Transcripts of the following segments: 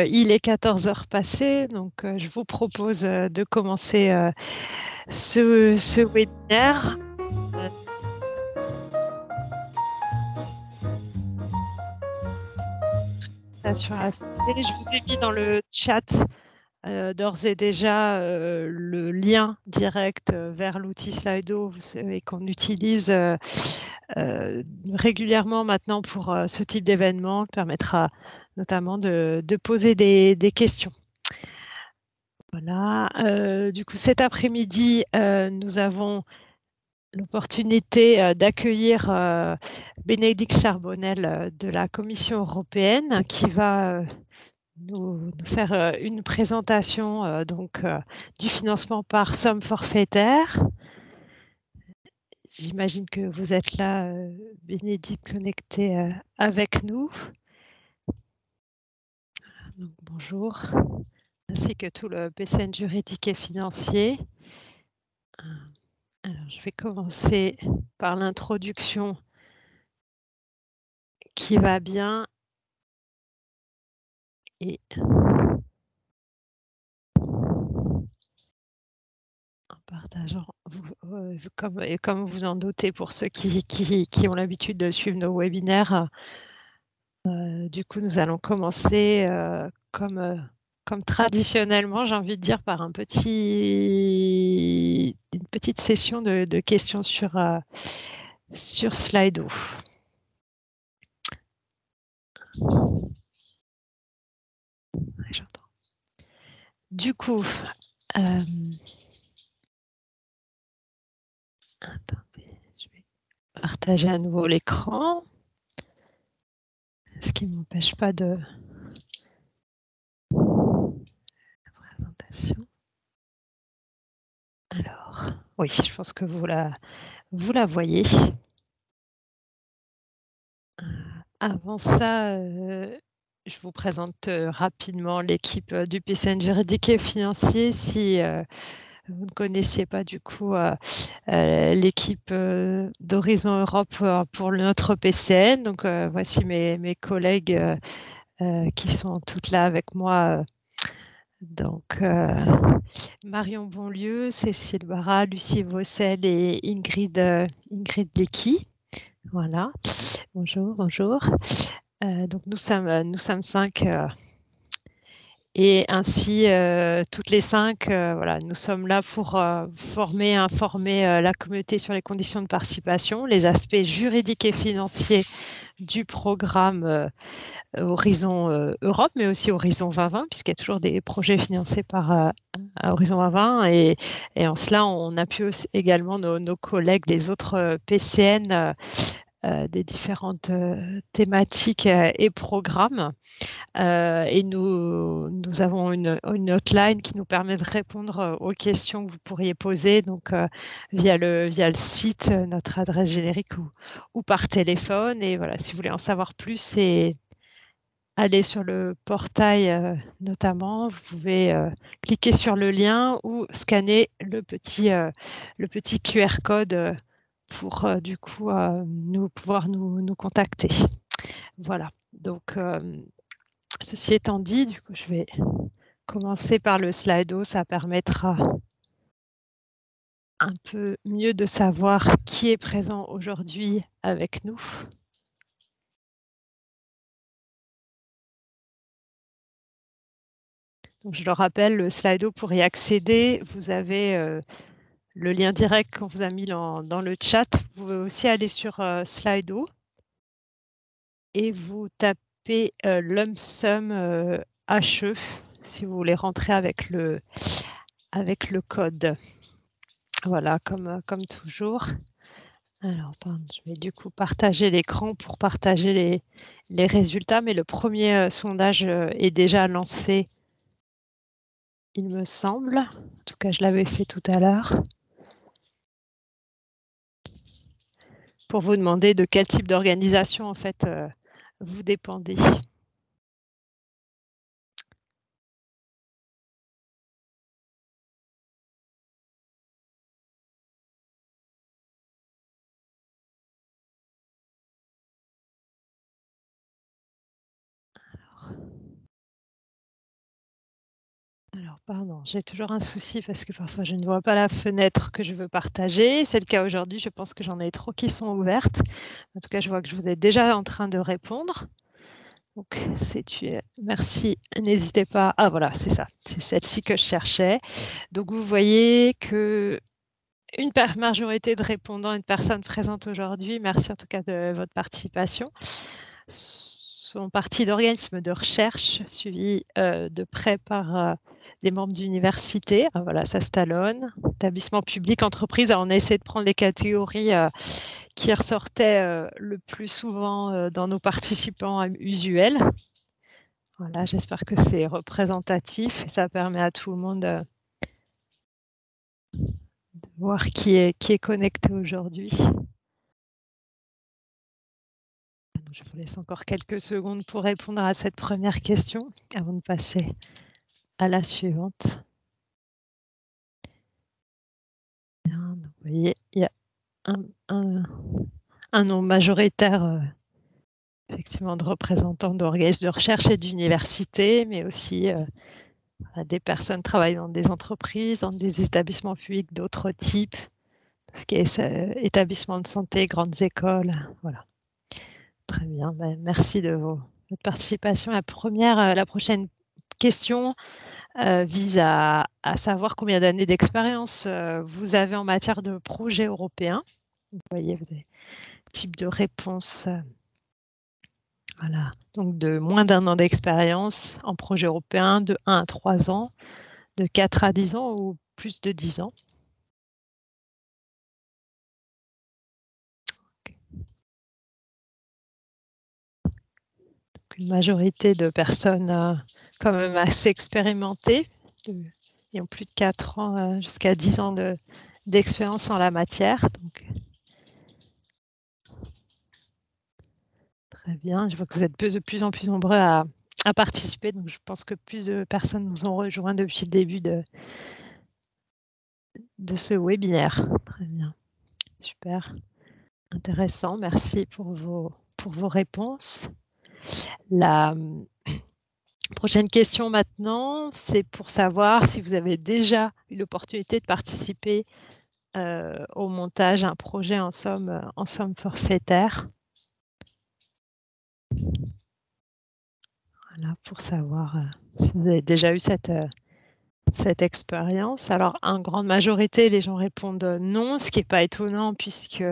il est 14 heures passées, donc je vous propose de commencer ce webinaire. Je vous ai mis dans le chat d'ores et déjà le lien direct vers l'outil Slido et qu'on utilise régulièrement maintenant pour ce type d'événement, qui permettra notamment de poser des questions. Voilà. Du coup, cet après-midi, nous avons l'opportunité d'accueillir Bénédicte Charbonnel de la Commission européenne qui va nous faire une présentation du financement par somme forfaitaire. J'imagine que vous êtes là, Bénédicte, connectée avec nous. Donc, bonjour, ainsi que tout le PCN juridique et financier. Alors, je vais commencer par l'introduction qui va bien et en partageant, comme vous en doutez pour ceux qui ont l'habitude de suivre nos webinaires, du coup nous allons commencer comme traditionnellement, j'ai envie de dire, par une petite session de questions sur Slido. Ouais, j'entends. Du coup, attendez, je vais partager à nouveau l'écran, ce qui ne m'empêche pas de la présentation. Alors, oui, je pense que vous la voyez. Avant ça, je vous présente rapidement l'équipe du PCN juridique et financier. Si vous ne connaissiez pas du coup l'équipe d'Horizon Europe pour notre PCN, donc voici mes collègues qui sont toutes là avec moi. Donc, Marion Bonlieu, Cécile Barra, Lucie Vaucel et Ingrid Lecky. Voilà. Bonjour, bonjour. Donc nous sommes 5 et ainsi toutes les 5, voilà, nous sommes là pour informer la communauté sur les conditions de participation, les aspects juridiques et financiers du programme Horizon Europe, mais aussi Horizon 2020, puisqu'il y a toujours des projets financés par Horizon 2020. Et en cela, on appuie également nos collègues des autres PCN des différentes thématiques et programmes. Et nous avons une hotline qui nous permet de répondre aux questions que vous pourriez poser donc, via le site, notre adresse générique ou par téléphone. Et voilà, si vous voulez en savoir plus, c'est aller sur le portail notamment. Vous pouvez cliquer sur le lien ou scanner le petit QR code pour du coup pouvoir nous contacter. Voilà. Donc, ceci étant dit, du coup, je vais commencer par le Slido. Ça permettra un peu mieux de savoir qui est présent aujourd'hui avec nous. Donc, je le rappelle, le Slido, pour y accéder, vous avez le lien direct qu'on vous a mis dans le chat. Vous pouvez aussi aller sur Slido et vous tapez lump sum HE si vous voulez rentrer avec le code. Voilà, comme toujours. Alors, je vais du coup partager l'écran pour partager les résultats, mais le premier sondage est déjà lancé, il me semble. En tout cas, je l'avais fait tout à l'heure. Pour vous demander de quel type d'organisation, en fait, vous dépendez. pardon, j'ai toujours un souci parce que parfois je ne vois pas la fenêtre que je veux partager. C'est le cas aujourd'hui, je pense que j'en ai trop qui sont ouvertes. En tout cas, je vois que je vous êtes déjà en train de répondre. Donc merci, n'hésitez pas. Ah voilà, c'est ça, c'est celle-ci que je cherchais. Donc vous voyez que une majorité de répondants, une personne présente aujourd'hui, merci en tout cas de votre participation, sont partis d'organismes de recherche suivis de près par des membres d'université. Ah, voilà, ça se talonne. Établissement public, entreprise. Alors, on a essayé de prendre les catégories qui ressortaient le plus souvent dans nos participants usuels. Voilà, j'espère que c'est représentatif et ça permet à tout le monde de voir qui est connecté aujourd'hui. Je vous laisse encore quelques secondes pour répondre à cette première question avant de passer à la suivante. Bien, donc, vous voyez, il y a un nombre majoritaire effectivement de représentants d'organismes de recherche et d'universités, mais aussi des personnes travaillant dans des entreprises, dans des établissements publics d'autres types, ce qui est établissements de santé, grandes écoles. Voilà. Très bien. Ben, merci de votre participation. La prochaine question vise à savoir combien d'années d'expérience vous avez en matière de projets européens. Vous voyez des types de réponses. Voilà. Donc de moins d'1 an d'expérience en projet européen, de 1 à 3 ans, de 4 à 10 ans ou plus de 10 ans. Donc une majorité de personnes quand même assez expérimentées, qui ont plus de 4 ans jusqu'à 10 ans d'expérience en la matière. Donc, très bien. Je vois que vous êtes de plus en plus nombreux à participer. Donc, je pense que plus de personnes nous ont rejoints depuis le début de ce webinaire. Très bien. Super. Intéressant. Merci pour vos réponses. La prochaine question maintenant, c'est pour savoir si vous avez déjà eu l'opportunité de participer au montage d'un projet en somme forfaitaire. Voilà, pour savoir si vous avez déjà eu cette expérience. Alors, en grande majorité, les gens répondent non, ce qui n'est pas étonnant puisque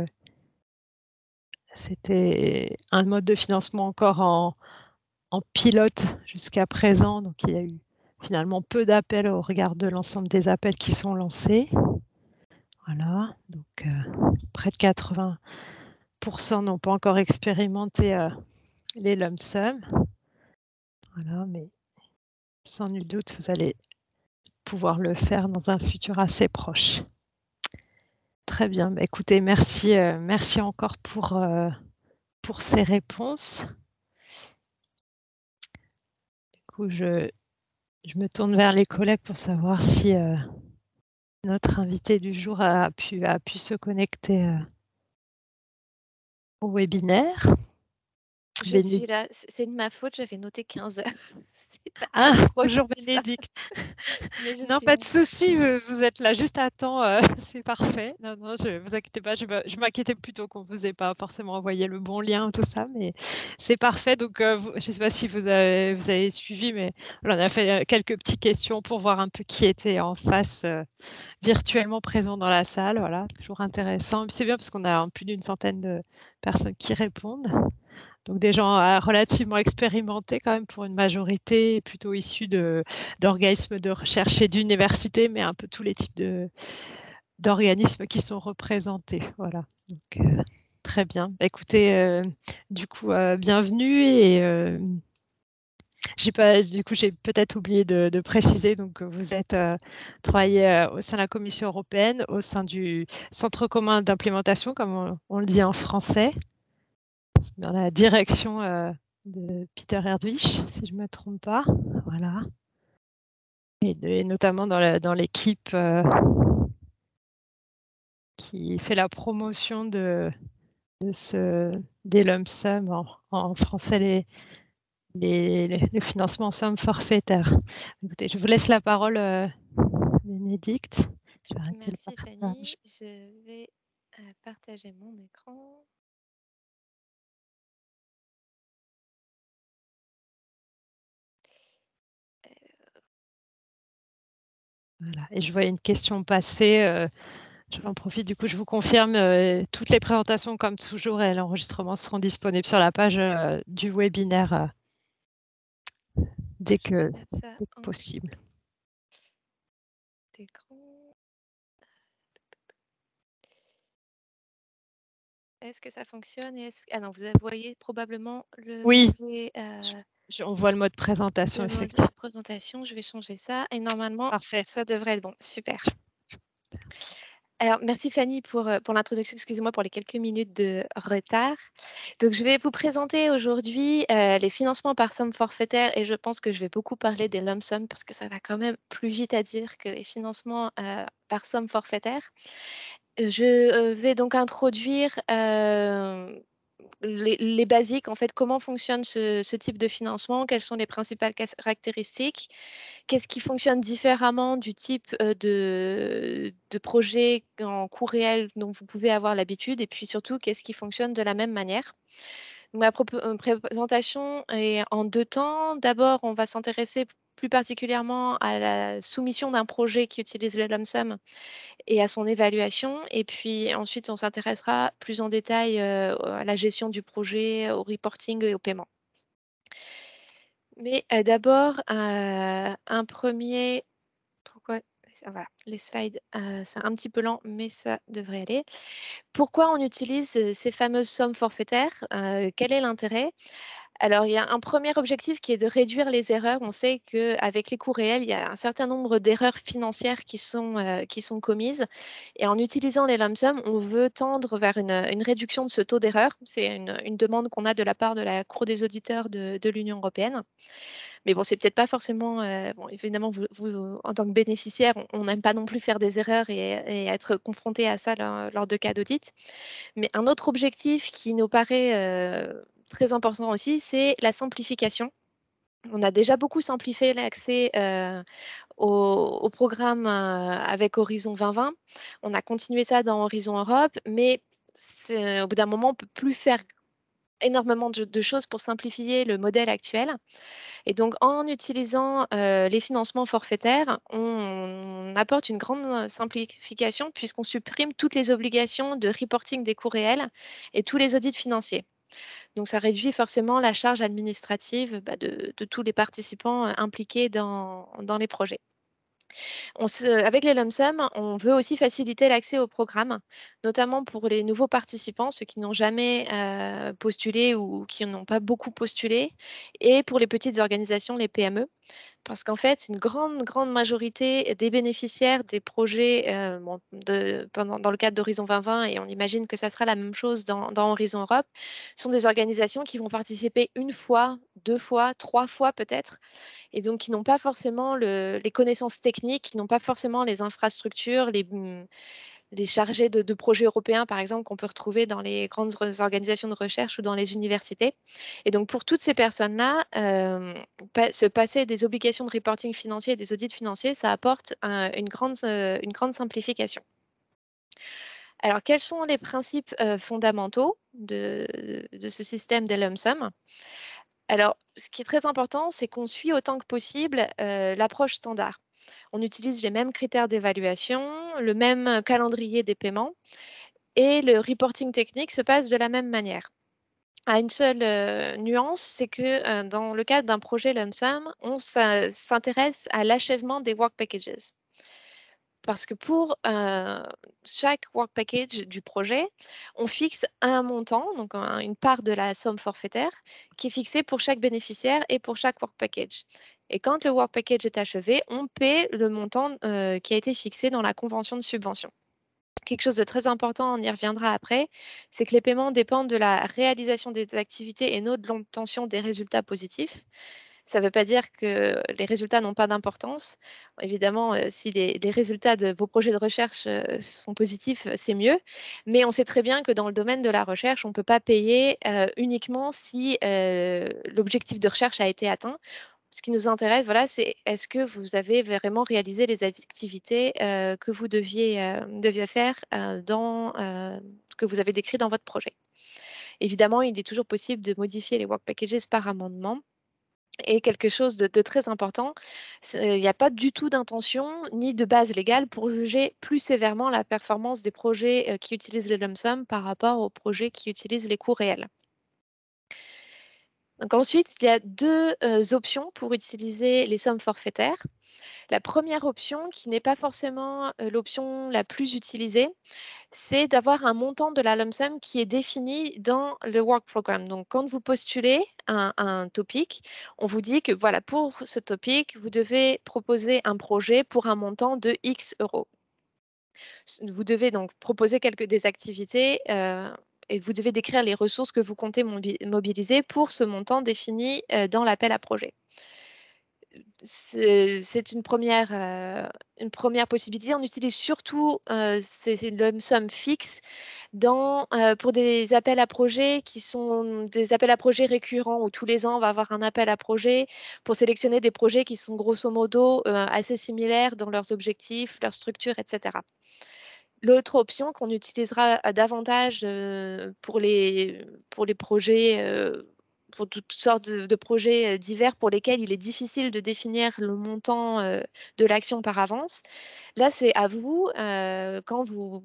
c'était un mode de financement encore en pilote jusqu'à présent. Donc, il y a eu finalement peu d'appels au regard de l'ensemble des appels qui sont lancés. Voilà, donc près de 80% n'ont pas encore expérimenté les lump sum. Voilà, mais sans nul doute, vous allez pouvoir le faire dans un futur assez proche. Très bien. Bah, écoutez, merci encore pour ces réponses. Du coup, je me tourne vers les collègues pour savoir si notre invité du jour a pu se connecter au webinaire. Je suis là, c'est de ma faute, j'avais noté 15 heures. Ah, bonjour Bénédicte. Non, pas de souci, vous êtes là juste à temps, c'est parfait. Non, vous inquiétez pas, je m'inquiétais plutôt qu'on vous ait pas forcément envoyé le bon lien, tout ça, mais c'est parfait. Donc, je ne sais pas si vous avez suivi, mais on a fait quelques petites questions pour voir un peu qui était en face, virtuellement présent dans la salle. Voilà, toujours intéressant. C'est bien parce qu'on a plus d'une centaine de personnes qui répondent. Donc des gens relativement expérimentés quand même pour une majorité, plutôt issus d'organismes de recherche et d'universités, mais un peu tous les types d'organismes qui sont représentés. Voilà. Donc, très bien. Écoutez, du coup, bienvenue et j'ai peut-être oublié de préciser, donc vous êtes travaillé au sein de la Commission européenne, au sein du Centre commun d'implémentation, comme on le dit en français, dans la direction de Peter Erdős, si je ne me trompe pas. Voilà. Et notamment dans l'équipe qui fait la promotion des lump sum, en français le financement en somme forfaitaire. Écoutez, je vous laisse la parole, Bénédicte. Je vais arrêter le Merci Fanny. partage. Je vais partager mon écran. Voilà, et je voyais une question passer, j'en profite, du coup, je vous confirme, toutes les présentations comme toujours et l'enregistrement seront disponibles sur la page, du webinaire, dès Je vais que mettre ça dès que en possible. d'écran. Est-ce que ça fonctionne? Ah non, vous voyez probablement le Oui, mauvais on voit le mode présentation, le mode effectivement. présentation. Je vais changer ça et normalement, Parfait. ça devrait être bon. Super. Alors, merci Fanny pour l'introduction. Excusez-moi pour les quelques minutes de retard. Donc, je vais vous présenter aujourd'hui les financements par somme forfaitaire et je pense que je vais beaucoup parler des lump sum parce que ça va quand même plus vite à dire que les financements par somme forfaitaire. Je vais donc introduire les basiques, en fait, comment fonctionne ce type de financement, quelles sont les principales caractéristiques, qu'est-ce qui fonctionne différemment du type de projet en coût réel dont vous pouvez avoir l'habitude, et puis surtout, qu'est-ce qui fonctionne de la même manière. Ma présentation est en deux temps. D'abord, on va s'intéresser plus particulièrement à la soumission d'un projet qui utilise le lump sum et à son évaluation. Et puis ensuite, on s'intéressera plus en détail à la gestion du projet, au reporting et au paiement. Mais d'abord, un premier... Pourquoi? Voilà, les slides, c'est un petit peu lent, mais ça devrait aller. Pourquoi on utilise ces fameuses sommes forfaitaires? Quel est l'intérêt? Alors, il y a un premier objectif qui est de réduire les erreurs. On sait qu'avec les coûts réels, il y a un certain nombre d'erreurs financières qui sont commises. Et en utilisant les lump sum, on veut tendre vers une réduction de ce taux d'erreur. C'est une demande qu'on a de la part de la Cour des auditeurs de l'Union européenne. Mais bon, c'est peut-être pas forcément. Bon, évidemment, en tant que bénéficiaire, on n'aime pas non plus faire des erreurs et être confronté à ça lors de cas d'audit. Mais un autre objectif qui nous paraît très important aussi, c'est la simplification. On a déjà beaucoup simplifié l'accès au programme avec Horizon 2020. On a continué ça dans Horizon Europe, mais au bout d'un moment, on ne peut plus faire énormément de choses pour simplifier le modèle actuel. Et donc, en utilisant les financements forfaitaires, on apporte une grande simplification puisqu'on supprime toutes les obligations de reporting des coûts réels et tous les audits financiers. Donc, ça réduit forcément la charge administrative de tous les participants impliqués dans les projets. Avec les lump sum, on veut aussi faciliter l'accès au programme, notamment pour les nouveaux participants, ceux qui n'ont jamais postulé ou qui n'ont pas beaucoup postulé, et pour les petites organisations, les PME. Parce qu'en fait, une grande, grande majorité des bénéficiaires des projets dans le cadre d'Horizon 2020, et on imagine que ça sera la même chose dans Horizon Europe, sont des organisations qui vont participer une fois, deux fois, trois fois peut-être, et donc qui n'ont pas forcément les connaissances techniques, qui n'ont pas forcément les infrastructures, les chargés de projets européens, par exemple, qu'on peut retrouver dans les grandes organisations de recherche ou dans les universités. Et donc, pour toutes ces personnes-là, se passer des obligations de reporting financier et des audits financiers, ça apporte une grande simplification. Alors, quels sont les principes fondamentaux de ce système des lump sum? Alors, ce qui est très important, c'est qu'on suit autant que possible l'approche standard. On utilise les mêmes critères d'évaluation, le même calendrier des paiements et le reporting technique se passe de la même manière. À une seule nuance, c'est que dans le cadre d'un projet lump sum, on s'intéresse à l'achèvement des work packages. Parce que pour chaque work package du projet, on fixe un montant, donc une part de la somme forfaitaire, qui est fixée pour chaque bénéficiaire et pour chaque work package. Et quand le work package est achevé, on paie le montant qui a été fixé dans la convention de subvention. Quelque chose de très important, on y reviendra après, c'est que les paiements dépendent de la réalisation des activités et non de l'obtention des résultats positifs. Ça ne veut pas dire que les résultats n'ont pas d'importance. Évidemment, si les résultats de vos projets de recherche, sont positifs, c'est mieux. Mais on sait très bien que dans le domaine de la recherche, on ne peut pas payer, uniquement si, l'objectif de recherche a été atteint. Ce qui nous intéresse, voilà, c'est est-ce que vous avez vraiment réalisé les activités, que vous deviez faire, que vous avez décrit dans votre projet? Évidemment, il est toujours possible de modifier les work packages par amendement. Et quelque chose de très important, il n'y a pas du tout d'intention ni de base légale pour juger plus sévèrement la performance des projets, qui utilisent les lump sum par rapport aux projets qui utilisent les coûts réels. Donc ensuite, il y a 2 options pour utiliser les sommes forfaitaires. La première option, qui n'est pas forcément, l'option la plus utilisée, c'est d'avoir un montant de la lump sum qui est défini dans le work programme. Donc, quand vous postulez un topic, on vous dit que voilà, pour ce topic, vous devez proposer un projet pour un montant de X euros. Vous devez donc proposer des activités et vous devez décrire les ressources que vous comptez mobiliser pour ce montant défini dans l'appel à projet. C'est une première possibilité. On utilise surtout ces lump sum fixes pour des appels à projets qui sont des appels à projets récurrents où tous les ans, on va avoir un appel à projet pour sélectionner des projets qui sont grosso modo assez similaires dans leurs objectifs, leur structure, etc. L'autre option qu'on utilisera davantage pour les projets, pour toutes sortes de projets divers pour lesquels il est difficile de définir le montant de l'action par avance. Là, c'est à vous, quand vous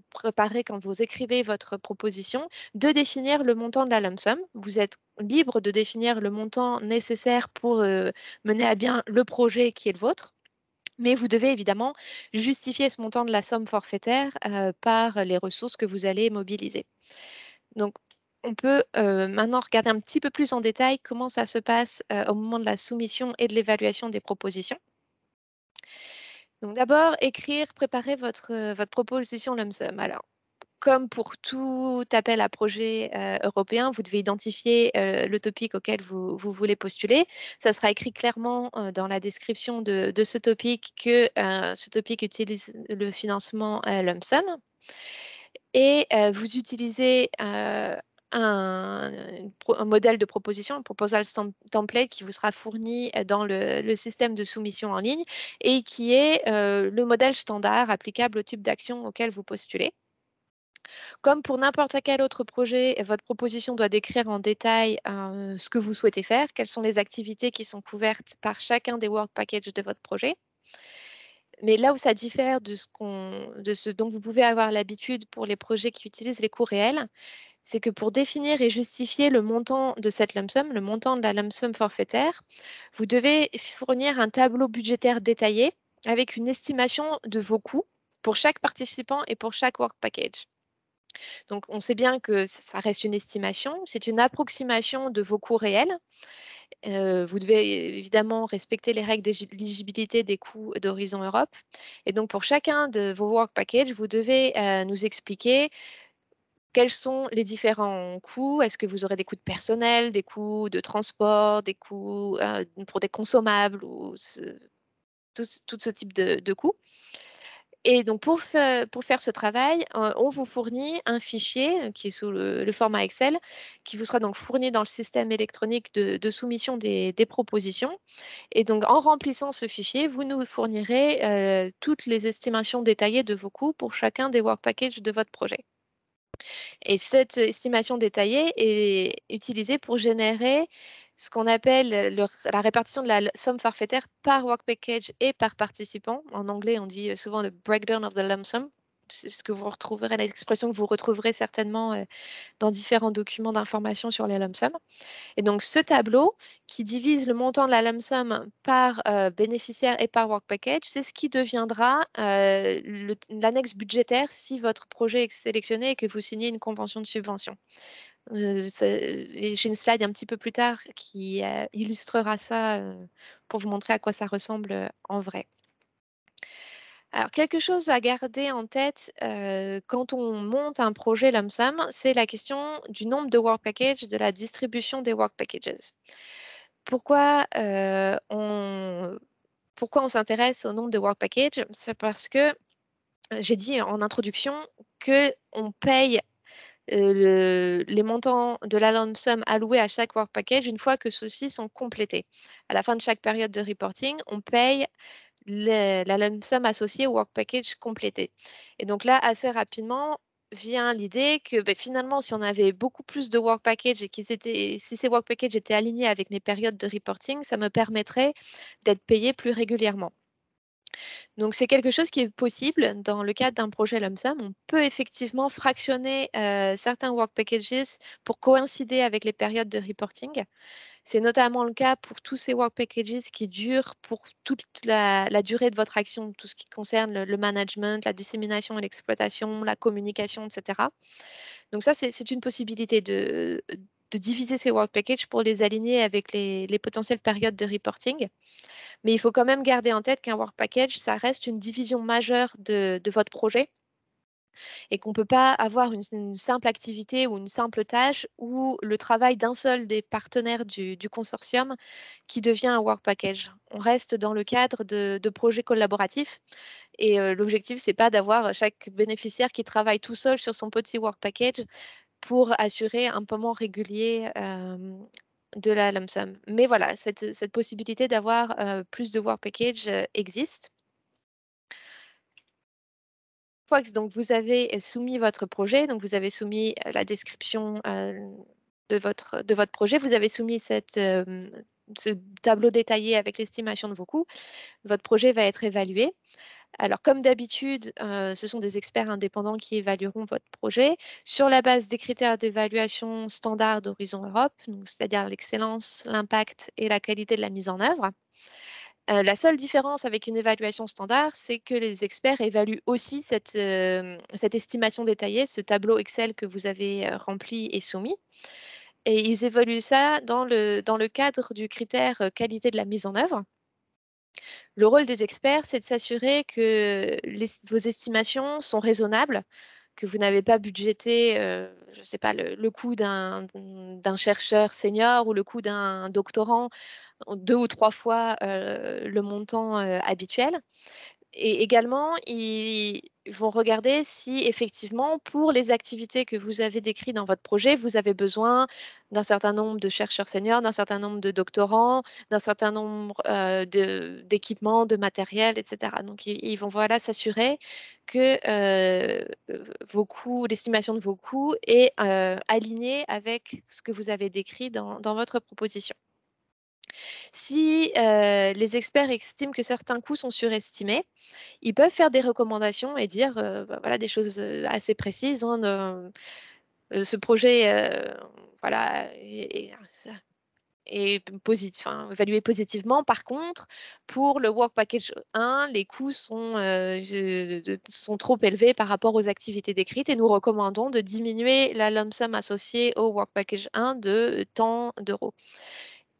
écrivez votre proposition, de définir le montant de la lump sum. Vous êtes libre de définir le montant nécessaire pour mener à bien le projet qui est le vôtre. Mais vous devez évidemment justifier ce montant de la somme forfaitaire par les ressources que vous allez mobiliser. Donc, on peut maintenant regarder un petit peu plus en détail comment ça se passe au moment de la soumission et de l'évaluation des propositions. Donc d'abord, préparer votre proposition lump sum. Alors, comme pour tout appel à projet européen, vous devez identifier le topic auquel vous voulez postuler. Ça sera écrit clairement dans la description de ce topic que ce topic utilise le financement lump sum. Et vous utilisez un modèle de proposition, un proposal template qui vous sera fourni dans le système de soumission en ligne et qui est le modèle standard applicable au type d'action auquel vous postulez. Comme pour n'importe quel autre projet, votre proposition doit décrire en détail ce que vous souhaitez faire, quelles sont les activités qui sont couvertes par chacun des work packages de votre projet. Mais là où ça diffère de ce dont vous pouvez avoir l'habitude pour les projets qui utilisent les coûts réels, c'est que pour définir et justifier le montant de cette lump sum, le montant de la lump sum forfaitaire, vous devez fournir un tableau budgétaire détaillé avec une estimation de vos coûts pour chaque participant et pour chaque work package. Donc, on sait bien que ça reste une estimation, c'est une approximation de vos coûts réels. Vous devez évidemment respecter les règles d'éligibilité des coûts d'Horizon Europe. Et donc, pour chacun de vos work packages, vous devez nous expliquer quels sont les différents coûts. Est-ce que vous aurez des coûts de personnel, des coûts de transport, des coûts pour des consommables ou tout ce type de coûts. Et donc, pour faire ce travail, on vous fournit un fichier qui est sous le format Excel, qui vous sera donc fourni dans le système électronique de soumission des propositions. Et donc, en remplissant ce fichier, vous nous fournirez toutes les estimations détaillées de vos coûts pour chacun des work packages de votre projet. Et cette estimation détaillée est utilisée pour générer ce qu'on appelle la répartition de la somme forfaitaire par work package et par participant. En anglais, on dit souvent le breakdown of the lump sum. C'est ce que vous retrouverez, l'expression que vous retrouverez certainement dans différents documents d'information sur les lump sum. Et donc, ce tableau qui divise le montant de la lump sum par bénéficiaire et par work package, c'est ce qui deviendra l'annexe budgétaire si votre projet est sélectionné et que vous signez une convention de subvention. Et j'ai une slide un petit peu plus tard qui illustrera ça pour vous montrer à quoi ça ressemble en vrai. Alors, quelque chose à garder en tête quand on monte un projet lump sum, c'est la question du nombre de work packages, de la distribution des work packages. pourquoi, on s'intéresse au nombre de work packages? C'est parce que, j'ai dit en introduction qu'on paye, les montants de la lump sum alloués à chaque work package une fois que ceux-ci sont complétés. À la fin de chaque période de reporting, on paye la lump sum associée au work package complété. Et donc là, assez rapidement vient l'idée que finalement, si on avait beaucoup plus de work package et si ces work packages étaient alignés avec mes périodes de reporting, ça me permettrait d'être payé plus régulièrement. Donc c'est quelque chose qui est possible dans le cadre d'un projet lump sum. On peut effectivement fractionner certains work packages pour coïncider avec les périodes de reporting. C'est notamment le cas pour tous ces work packages qui durent pour toute la durée de votre action, tout ce qui concerne le management, la dissémination et l'exploitation, la communication, etc. Donc ça, c'est une possibilité de diviser ces work packages pour les aligner avec les potentielles périodes de reporting. Mais il faut quand même garder en tête qu'un work package, ça reste une division majeure de votre projet et qu'on ne peut pas avoir une simple activité ou une simple tâche ou le travail d'un seul des partenaires du consortium qui devient un work package. On reste dans le cadre de projets collaboratifs et l'objectif, c'est pas d'avoir chaque bénéficiaire qui travaille tout seul sur son petit work package pour assurer un paiement régulier de la lump sum. Mais voilà, cette possibilité d'avoir plus de work package existe. Fois que donc vous avez soumis votre projet, donc vous avez soumis la description de votre projet, vous avez soumis ce tableau détaillé avec l'estimation de vos coûts. Votre projet va être évalué. Alors, comme d'habitude, ce sont des experts indépendants qui évalueront votre projet sur la base des critères d'évaluation standard d'Horizon Europe, donc c'est-à-dire l'excellence, l'impact et la qualité de la mise en œuvre. La seule différence avec une évaluation standard, c'est que les experts évaluent aussi cette estimation détaillée, ce tableau Excel que vous avez rempli et soumis. Et ils évaluent ça dans le cadre du critère qualité de la mise en œuvre. Le rôle des experts, c'est de s'assurer que vos estimations sont raisonnables, que vous n'avez pas budgété, je ne sais pas, le coût d'un chercheur senior ou le coût d'un doctorant en 2 ou 3 fois le montant habituel. Et également, ils vont regarder si effectivement, pour les activités que vous avez décrites dans votre projet, vous avez besoin d'un certain nombre de chercheurs seniors, d'un certain nombre de doctorants, d'un certain nombre d'équipements, de matériel, etc. Donc, ils vont voilà, s'assurer que vos coûts, l'estimation de vos coûts est alignée avec ce que vous avez décrit dans votre proposition. Si les experts estiment que certains coûts sont surestimés, ils peuvent faire des recommandations et dire, voilà, des choses, assez précises, hein, ce projet, voilà, est enfin, évalué positivement. Par contre, pour le work package 1, les coûts sont trop élevés par rapport aux activités décrites et nous recommandons de diminuer la lump sum associée au work package 1 de tant d'euros.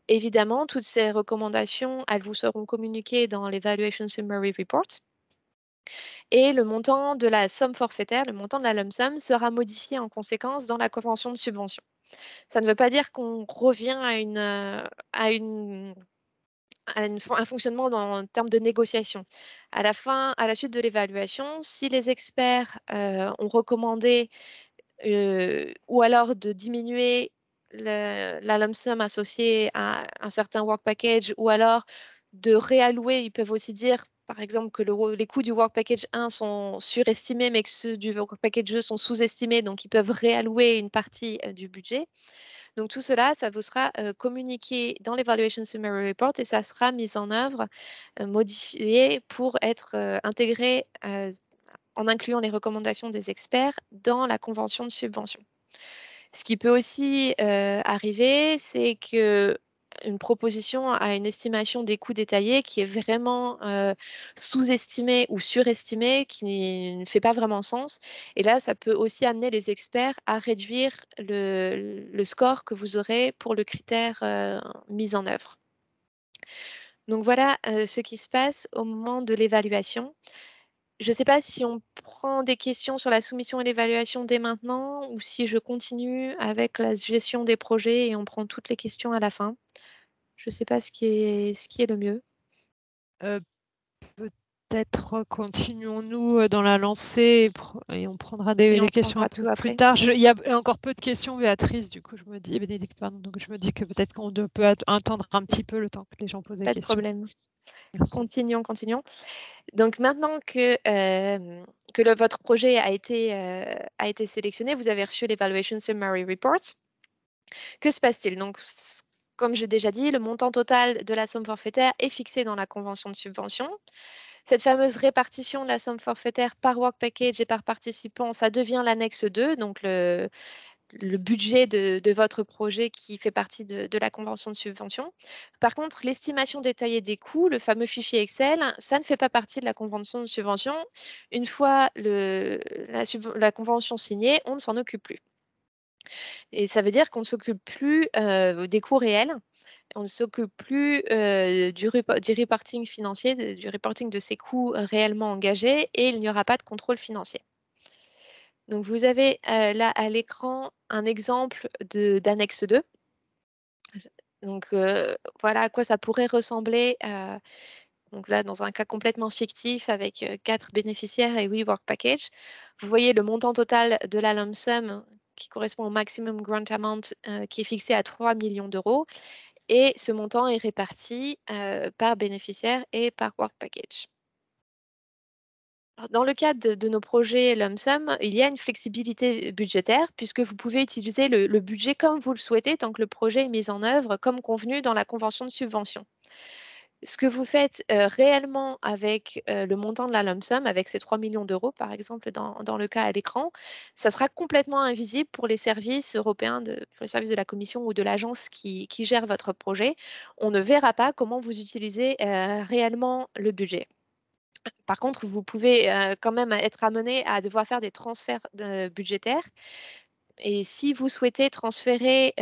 Évidemment, toutes ces recommandations, elles vous seront communiquées dans l'Evaluation Summary Report. Et le montant de la somme forfaitaire, le montant de la lump sum, sera modifié en conséquence dans la convention de subvention. Ça ne veut pas dire qu'on revient à un fonctionnement en termes de négociation. À la suite de l'évaluation, si les experts ont recommandé ou alors de diminuer la lump sum associée à un certain work package ou alors de réallouer. Ils peuvent aussi dire, par exemple, que les coûts du work package 1 sont surestimés, mais que ceux du work package 2 sont sous-estimés, donc ils peuvent réallouer une partie du budget. Donc tout cela, ça vous sera communiqué dans l'Evaluation Summary Report et ça sera mis en œuvre, modifié pour être intégré en incluant les recommandations des experts dans la convention de subvention. Ce qui peut aussi arriver, c'est que une proposition a une estimation des coûts détaillés qui est vraiment sous-estimée ou surestimée, qui ne fait pas vraiment sens. Et là, ça peut aussi amener les experts à réduire le score que vous aurez pour le critère mis en œuvre. Donc voilà ce qui se passe au moment de l'évaluation. Je ne sais pas si on prend des questions sur la soumission et l'évaluation dès maintenant ou si je continue avec la gestion des projets et on prend toutes les questions à la fin. Je ne sais pas ce qui est le mieux. Heu, Peut-être continuons-nous, dans la lancée et on prendra des Et on les questions un prendra peu tout plus après? tard. Il y a encore peu de questions, Béatrice, du coup je me dis Bénédicte, pardon, donc je me dis que peut-être qu'on de peut attendre un petit peu le temps que les gens posent des Pas de questions. problème. Merci. Continuons, continuons. Donc maintenant que votre projet a été sélectionné, vous avez reçu l'Evaluation Summary Report. Que se passe-t-il? Donc, comme j'ai déjà dit, le montant total de la somme forfaitaire est fixé dans la convention de subvention. Cette fameuse répartition de la somme forfaitaire par work package et par participant, ça devient l'annexe 2, donc le budget de votre projet qui fait partie de la convention de subvention. Par contre, l'estimation détaillée des coûts, le fameux fichier Excel, ça ne fait pas partie de la convention de subvention. Une fois la convention signée, on ne s'en occupe plus. Et ça veut dire qu'on ne s'occupe plus des coûts réels, on ne s'occupe plus du reporting financier, du reporting de ces coûts réellement engagés, et il n'y aura pas de contrôle financier. Donc vous avez là à l'écran un exemple d'annexe 2. Donc voilà à quoi ça pourrait ressembler. Donc là, dans un cas complètement fictif avec 4 bénéficiaires et 8 work packages, vous voyez le montant total de la lump sum qui correspond au maximum grant amount qui est fixé à 3 millions d'euros. Et ce montant est réparti par bénéficiaire et par work package. Alors, dans le cadre de nos projets lump sum, il y a une flexibilité budgétaire puisque vous pouvez utiliser le budget comme vous le souhaitez tant que le projet est mis en œuvre comme convenu dans la convention de subvention. Ce que vous faites réellement avec le montant de la lump sum, avec ces 3 millions d'euros par exemple dans le cas à l'écran, ça sera complètement invisible pour les services européens, pour les services de la Commission ou de l'agence qui gère votre projet. On ne verra pas comment vous utilisez réellement le budget. Par contre, vous pouvez quand même être amené à devoir faire des transferts budgétaires. Et si vous souhaitez transférer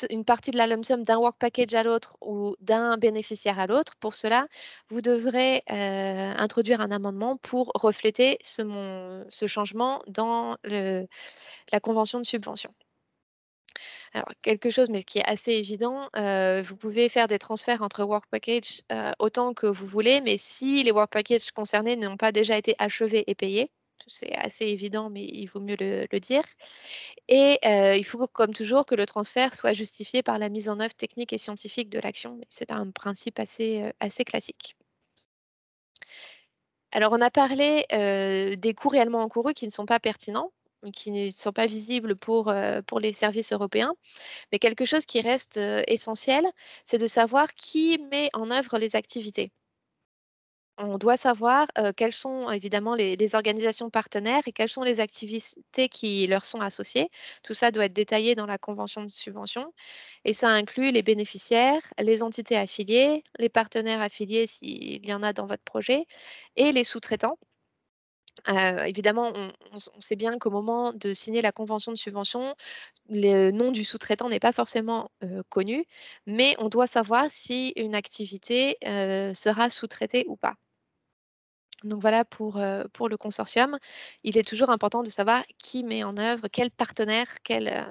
une partie de la lump sum d'un work package à l'autre ou d'un bénéficiaire à l'autre, pour cela, vous devrez introduire un amendement pour refléter ce changement dans la convention de subvention. Alors, quelque chose, mais qui est assez évident, vous pouvez faire des transferts entre work packages autant que vous voulez, mais si les work packages concernés n'ont pas déjà été achevés et payés, c'est assez évident, mais il vaut mieux le dire. Et il faut, comme toujours, que le transfert soit justifié par la mise en œuvre technique et scientifique de l'action. C'est un principe assez classique. Alors, on a parlé des coûts réellement encourus qui ne sont pas pertinents, qui ne sont pas visibles pour les services européens. Mais quelque chose qui reste essentiel, c'est de savoir qui met en œuvre les activités. On doit savoir quelles sont évidemment les organisations partenaires et quelles sont les activités qui leur sont associées. Tout ça doit être détaillé dans la convention de subvention et ça inclut les bénéficiaires, les entités affiliées, les partenaires affiliés s'il y en a dans votre projet et les sous-traitants. Évidemment, on sait bien qu'au moment de signer la convention de subvention, le nom du sous-traitant n'est pas forcément connu, mais on doit savoir si une activité sera sous-traitée ou pas. Donc voilà pour le consortium. Il est toujours important de savoir qui met en œuvre, quel partenaire, quelle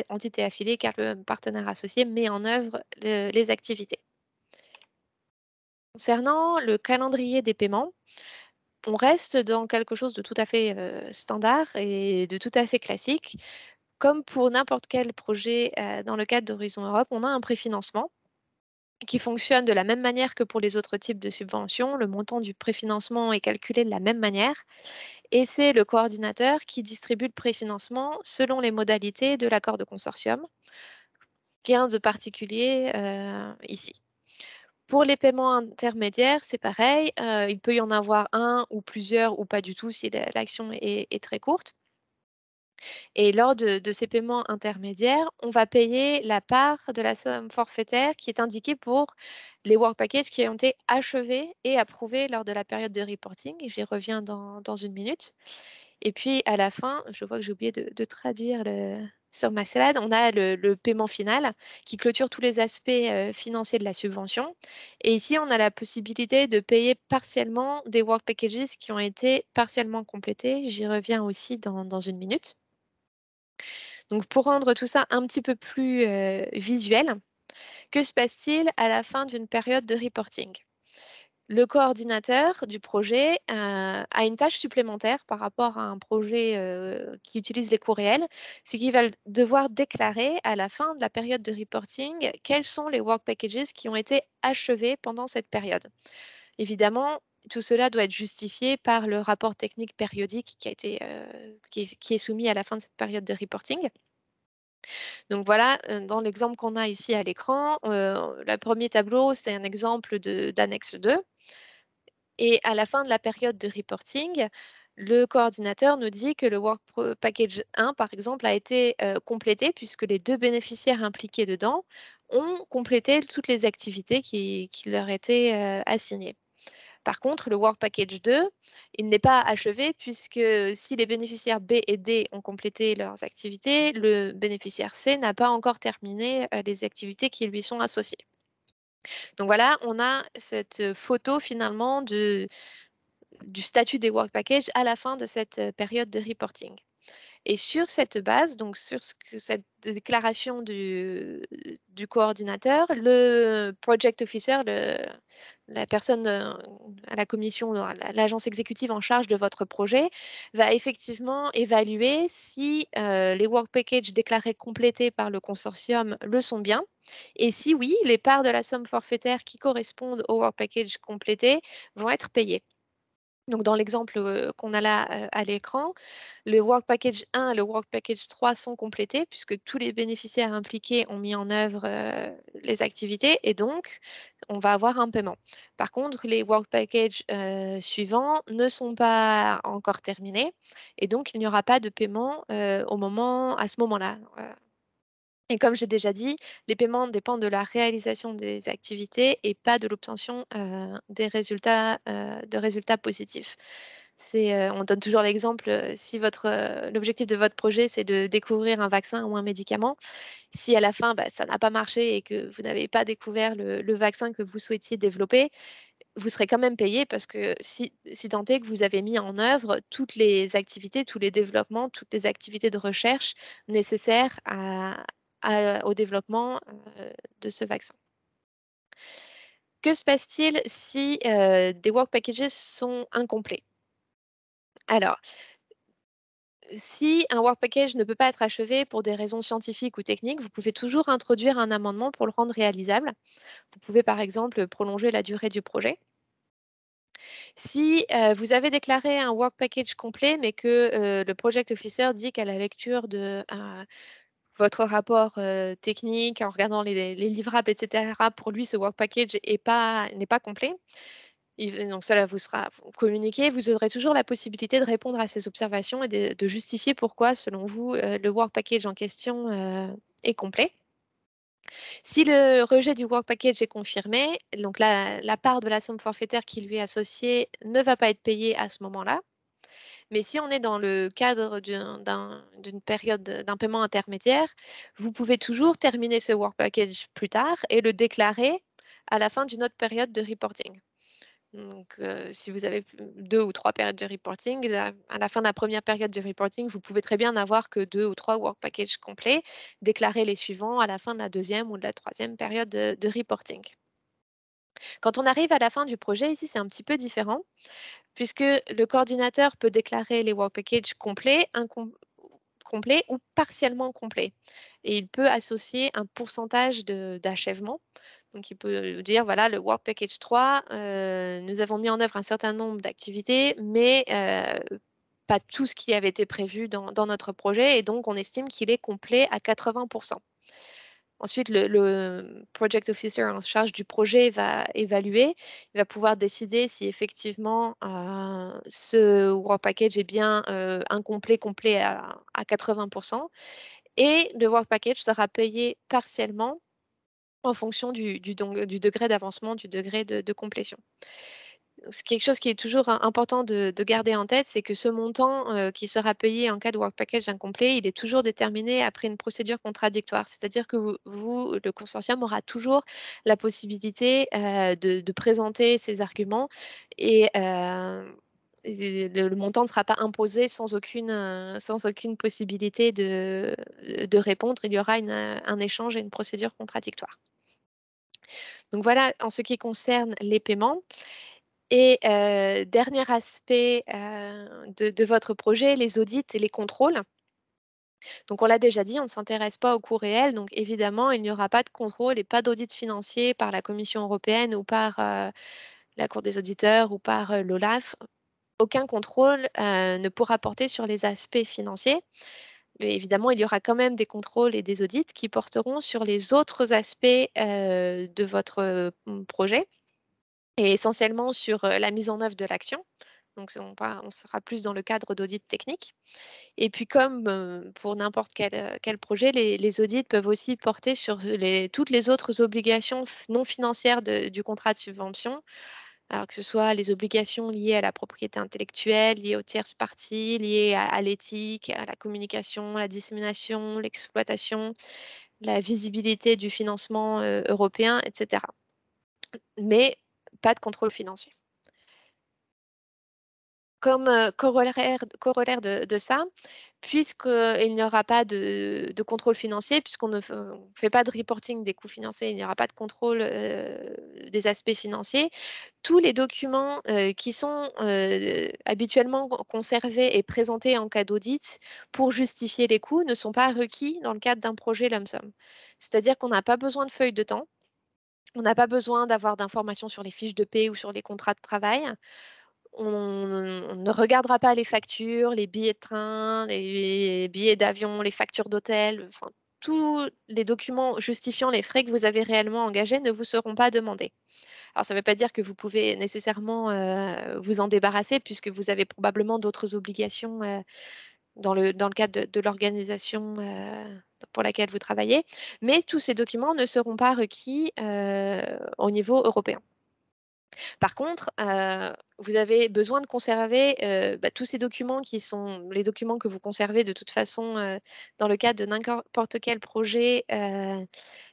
entité affiliée, quel partenaire associé met en œuvre les activités. Concernant le calendrier des paiements, on reste dans quelque chose de tout à fait standard et de tout à fait classique. Comme pour n'importe quel projet dans le cadre d'Horizon Europe, on a un préfinancement qui fonctionne de la même manière que pour les autres types de subventions. Le montant du préfinancement est calculé de la même manière et c'est le coordinateur qui distribue le préfinancement selon les modalités de l'accord de consortium. Rien de particulier ici. Pour les paiements intermédiaires, c'est pareil. Il peut y en avoir un ou plusieurs ou pas du tout si l'action est très courte. Et lors de ces paiements intermédiaires, on va payer la part de la somme forfaitaire qui est indiquée pour les work packages qui ont été achevés et approuvés lors de la période de reporting. Et j'y reviens dans une minute. Et puis à la fin, je vois que j'ai oublié de traduire sur ma slide, on a le paiement final qui clôture tous les aspects financiers de la subvention. Et ici, on a la possibilité de payer partiellement des work packages qui ont été partiellement complétés. J'y reviens aussi dans une minute. Donc pour rendre tout ça un petit peu plus visuel, Que se passe-t-il à la fin d'une période de reporting? Le coordinateur du projet, a une tâche supplémentaire par rapport à un projet, qui utilise les coûts réels. C'est qu'il va devoir déclarer à la fin de la période de reporting quels sont les work packages qui ont été achevés pendant cette période. Évidemment, tout cela doit être justifié par le rapport technique périodique qui est soumis à la fin de cette période de reporting. Donc voilà, dans l'exemple qu'on a ici à l'écran, le 1er tableau, c'est un exemple d'annexe 2. Et à la fin de la période de reporting, le coordinateur nous dit que le package 1, par exemple, a été complété puisque les deux bénéficiaires impliqués dedans ont complété toutes les activités qui leur étaient assignées. Par contre, le Work Package 2, il n'est pas achevé puisque si les bénéficiaires B et D ont complété leurs activités, le bénéficiaire C n'a pas encore terminé les activités qui lui sont associées. Donc voilà, on a cette photo finalement du statut des work packages à la fin de cette période de reporting. Et sur cette base, donc sur cette déclaration du coordinateur, le project officer, la personne à la commission, l'agence exécutive en charge de votre projet, va effectivement évaluer si les work packages déclarés complétés par le consortium le sont bien. Et si oui, les parts de la somme forfaitaire qui correspondent au work package complété vont être payées. Donc dans l'exemple, qu'on a là, à l'écran, le Work Package 1 et le Work Package 3 sont complétés puisque tous les bénéficiaires impliqués ont mis en œuvre, les activités et donc on va avoir un paiement. Par contre, les Work Package, suivants ne sont pas encore terminés et donc il n'y aura pas de paiement, à ce moment-là. Et comme j'ai déjà dit, les paiements dépendent de la réalisation des activités et pas de l'obtention, de résultats positifs. On donne toujours l'exemple, si l'objectif de votre projet, c'est de découvrir un vaccin ou un médicament, si à la fin, bah, ça n'a pas marché et que vous n'avez pas découvert le vaccin que vous souhaitiez développer, vous serez quand même payé parce que si tant est que vous avez mis en œuvre toutes les activités, tous les développements, toutes les activités de recherche nécessaires au développement, de ce vaccin. Que se passe-t-il si, des work packages sont incomplets? Alors, si un work package ne peut pas être achevé pour des raisons scientifiques ou techniques, vous pouvez toujours introduire un amendement pour le rendre réalisable. Vous pouvez par exemple prolonger la durée du projet. Si vous avez déclaré un work package complet, mais que le project officer dit qu'à la lecture de votre rapport technique, en regardant les livrables, etc., pour lui, ce work package n'est pas complet, donc cela vous sera communiqué. Vous aurez toujours la possibilité de répondre à ces observations et de justifier pourquoi, selon vous, le work package en question est complet. Si le rejet du work package est confirmé, donc la part de la somme forfaitaire qui lui est associée ne va pas être payée à ce moment-là. Mais si on est dans le cadre d'une période d'un paiement intermédiaire, vous pouvez toujours terminer ce work package plus tard et le déclarer à la fin d'une autre période de reporting. Donc, si vous avez 2 ou 3 périodes de reporting, à la fin de la première période de reporting, vous pouvez très bien n'avoir que 2 ou 3 work packages complets, déclarer les suivants à la fin de la deuxième ou de la troisième période de reporting. Quand on arrive à la fin du projet, ici, c'est un petit peu différent puisque le coordinateur peut déclarer les work packages complets ou partiellement complets et il peut associer un pourcentage d'achèvement. Donc il peut dire: «Voilà, le work package 3, nous avons mis en œuvre un certain nombre d'activités, mais pas tout ce qui avait été prévu dans notre projet et donc on estime qu'il est complet à 80. Ensuite, le project officer en charge du projet va évaluer, il va pouvoir décider si effectivement, ce work package est bien, incomplet, complet à 80 et le work package sera payé partiellement en fonction du degré d'avancement, du degré de complétion. C'est quelque chose qui est toujours important de garder en tête, c'est que ce montant, qui sera payé en cas de work package incomplet, il est toujours déterminé après une procédure contradictoire. C'est-à-dire que le consortium aura toujours la possibilité, de présenter ses arguments et le montant ne sera pas imposé sans aucune possibilité de répondre. Il y aura un échange et une procédure contradictoire. Donc voilà en ce qui concerne les paiements. Et dernier aspect, de votre projet, les audits et les contrôles. Donc on l'a déjà dit, on ne s'intéresse pas au coût réel, donc évidemment, il n'y aura pas de contrôle et pas d'audit financier par la Commission européenne ou par, la Cour des auditeurs ou par, l'OLAF. Aucun contrôle, ne pourra porter sur les aspects financiers, mais évidemment, il y aura quand même des contrôles et des audits qui porteront sur les autres aspects, de votre, projet et essentiellement sur, la mise en œuvre de l'action. Donc on sera plus dans le cadre d'audits techniques. Et puis comme, pour n'importe quel projet, les audits peuvent aussi porter sur toutes les autres obligations non financières du contrat de subvention. Alors que ce soit les obligations liées à la propriété intellectuelle, liées aux tierces parties, liées à l'éthique, à la communication, la dissémination, l'exploitation, la visibilité du financement, européen, et cetera. Mais pas de contrôle financier. Comme, corollaire de ça, puisqu'il n'y aura pas de contrôle financier, puisqu'on ne on fait pas de reporting des coûts financiers, il n'y aura pas de contrôle, des aspects financiers. Tous les documents, qui sont, habituellement conservés et présentés en cas d'audit pour justifier les coûts ne sont pas requis dans le cadre d'un projet lump sum. C'est-à-dire qu'on n'a pas besoin de feuilles de temps, on n'a pas besoin d'avoir d'informations sur les fiches de paie ou sur les contrats de travail. On ne regardera pas les factures, les billets de train, les billets d'avion, les factures d'hôtel, enfin tous les documents justifiant les frais que vous avez réellement engagés ne vous seront pas demandés. Alors ça ne veut pas dire que vous pouvez nécessairement, vous en débarrasser puisque vous avez probablement d'autres obligations, dans le cadre de l'organisation, pour laquelle vous travaillez, mais tous ces documents ne seront pas requis, au niveau européen. Par contre, vous avez besoin de conserver, tous ces documents qui sont les documents que vous conservez de toute façon, dans le cadre de n'importe quel projet,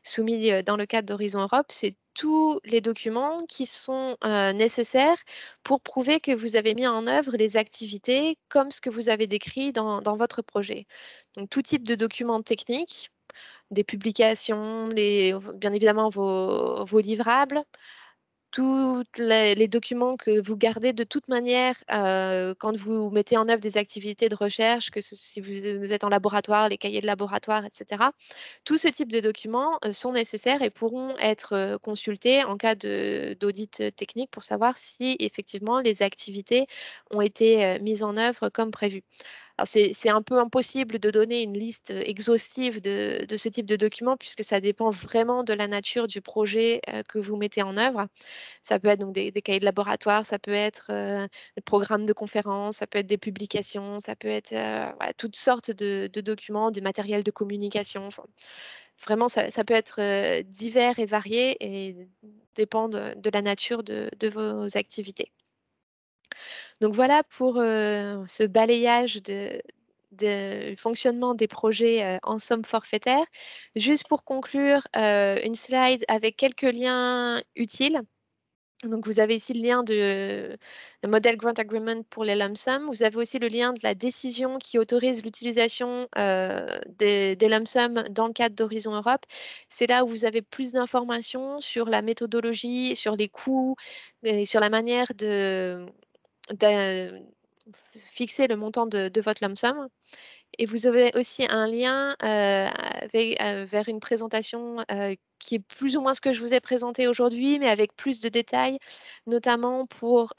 soumis, dans le cadre d'Horizon Europe. C'est tous les documents qui sont, nécessaires pour prouver que vous avez mis en œuvre les activités comme ce que vous avez décrit dans votre projet. Donc tout type de documents techniques, des publications, bien évidemment vos livrables, tous les documents que vous gardez de toute manière, quand vous mettez en œuvre des activités de recherche, que ce si vous êtes en laboratoire, les cahiers de laboratoire, et cetera. Tout ce type de documents, sont nécessaires et pourront être, consultés en cas d'audit, technique pour savoir si effectivement les activités ont été, mises en œuvre comme prévu. Alors c'est un peu impossible de donner une liste, exhaustive de ce type de documents puisque ça dépend vraiment de la nature du projet, que vous mettez en œuvre. Ça peut être donc des cahiers de laboratoire, ça peut être, des programmes de conférences, ça peut être des publications, ça peut être, voilà, toutes sortes de documents, du matériel de communication, enfin, vraiment ça peut être, divers et varié et dépend de la nature de vos activités. Donc voilà pour, ce balayage de fonctionnement des projets, en somme forfaitaire. Juste pour conclure, une slide avec quelques liens utiles. Donc vous avez ici le lien de le Model Grant Agreement pour les lump sum. Vous avez aussi le lien de la décision qui autorise l'utilisation, des lump sum dans le cadre d'Horizon Europe. C'est là où vous avez plus d'informations sur la méthodologie, sur les coûts et sur la manière de fixer le montant de votre lump sum. Et vous avez aussi un lien, vers une présentation, qui est plus ou moins ce que je vous ai présenté aujourd'hui, mais avec plus de détails, notamment pour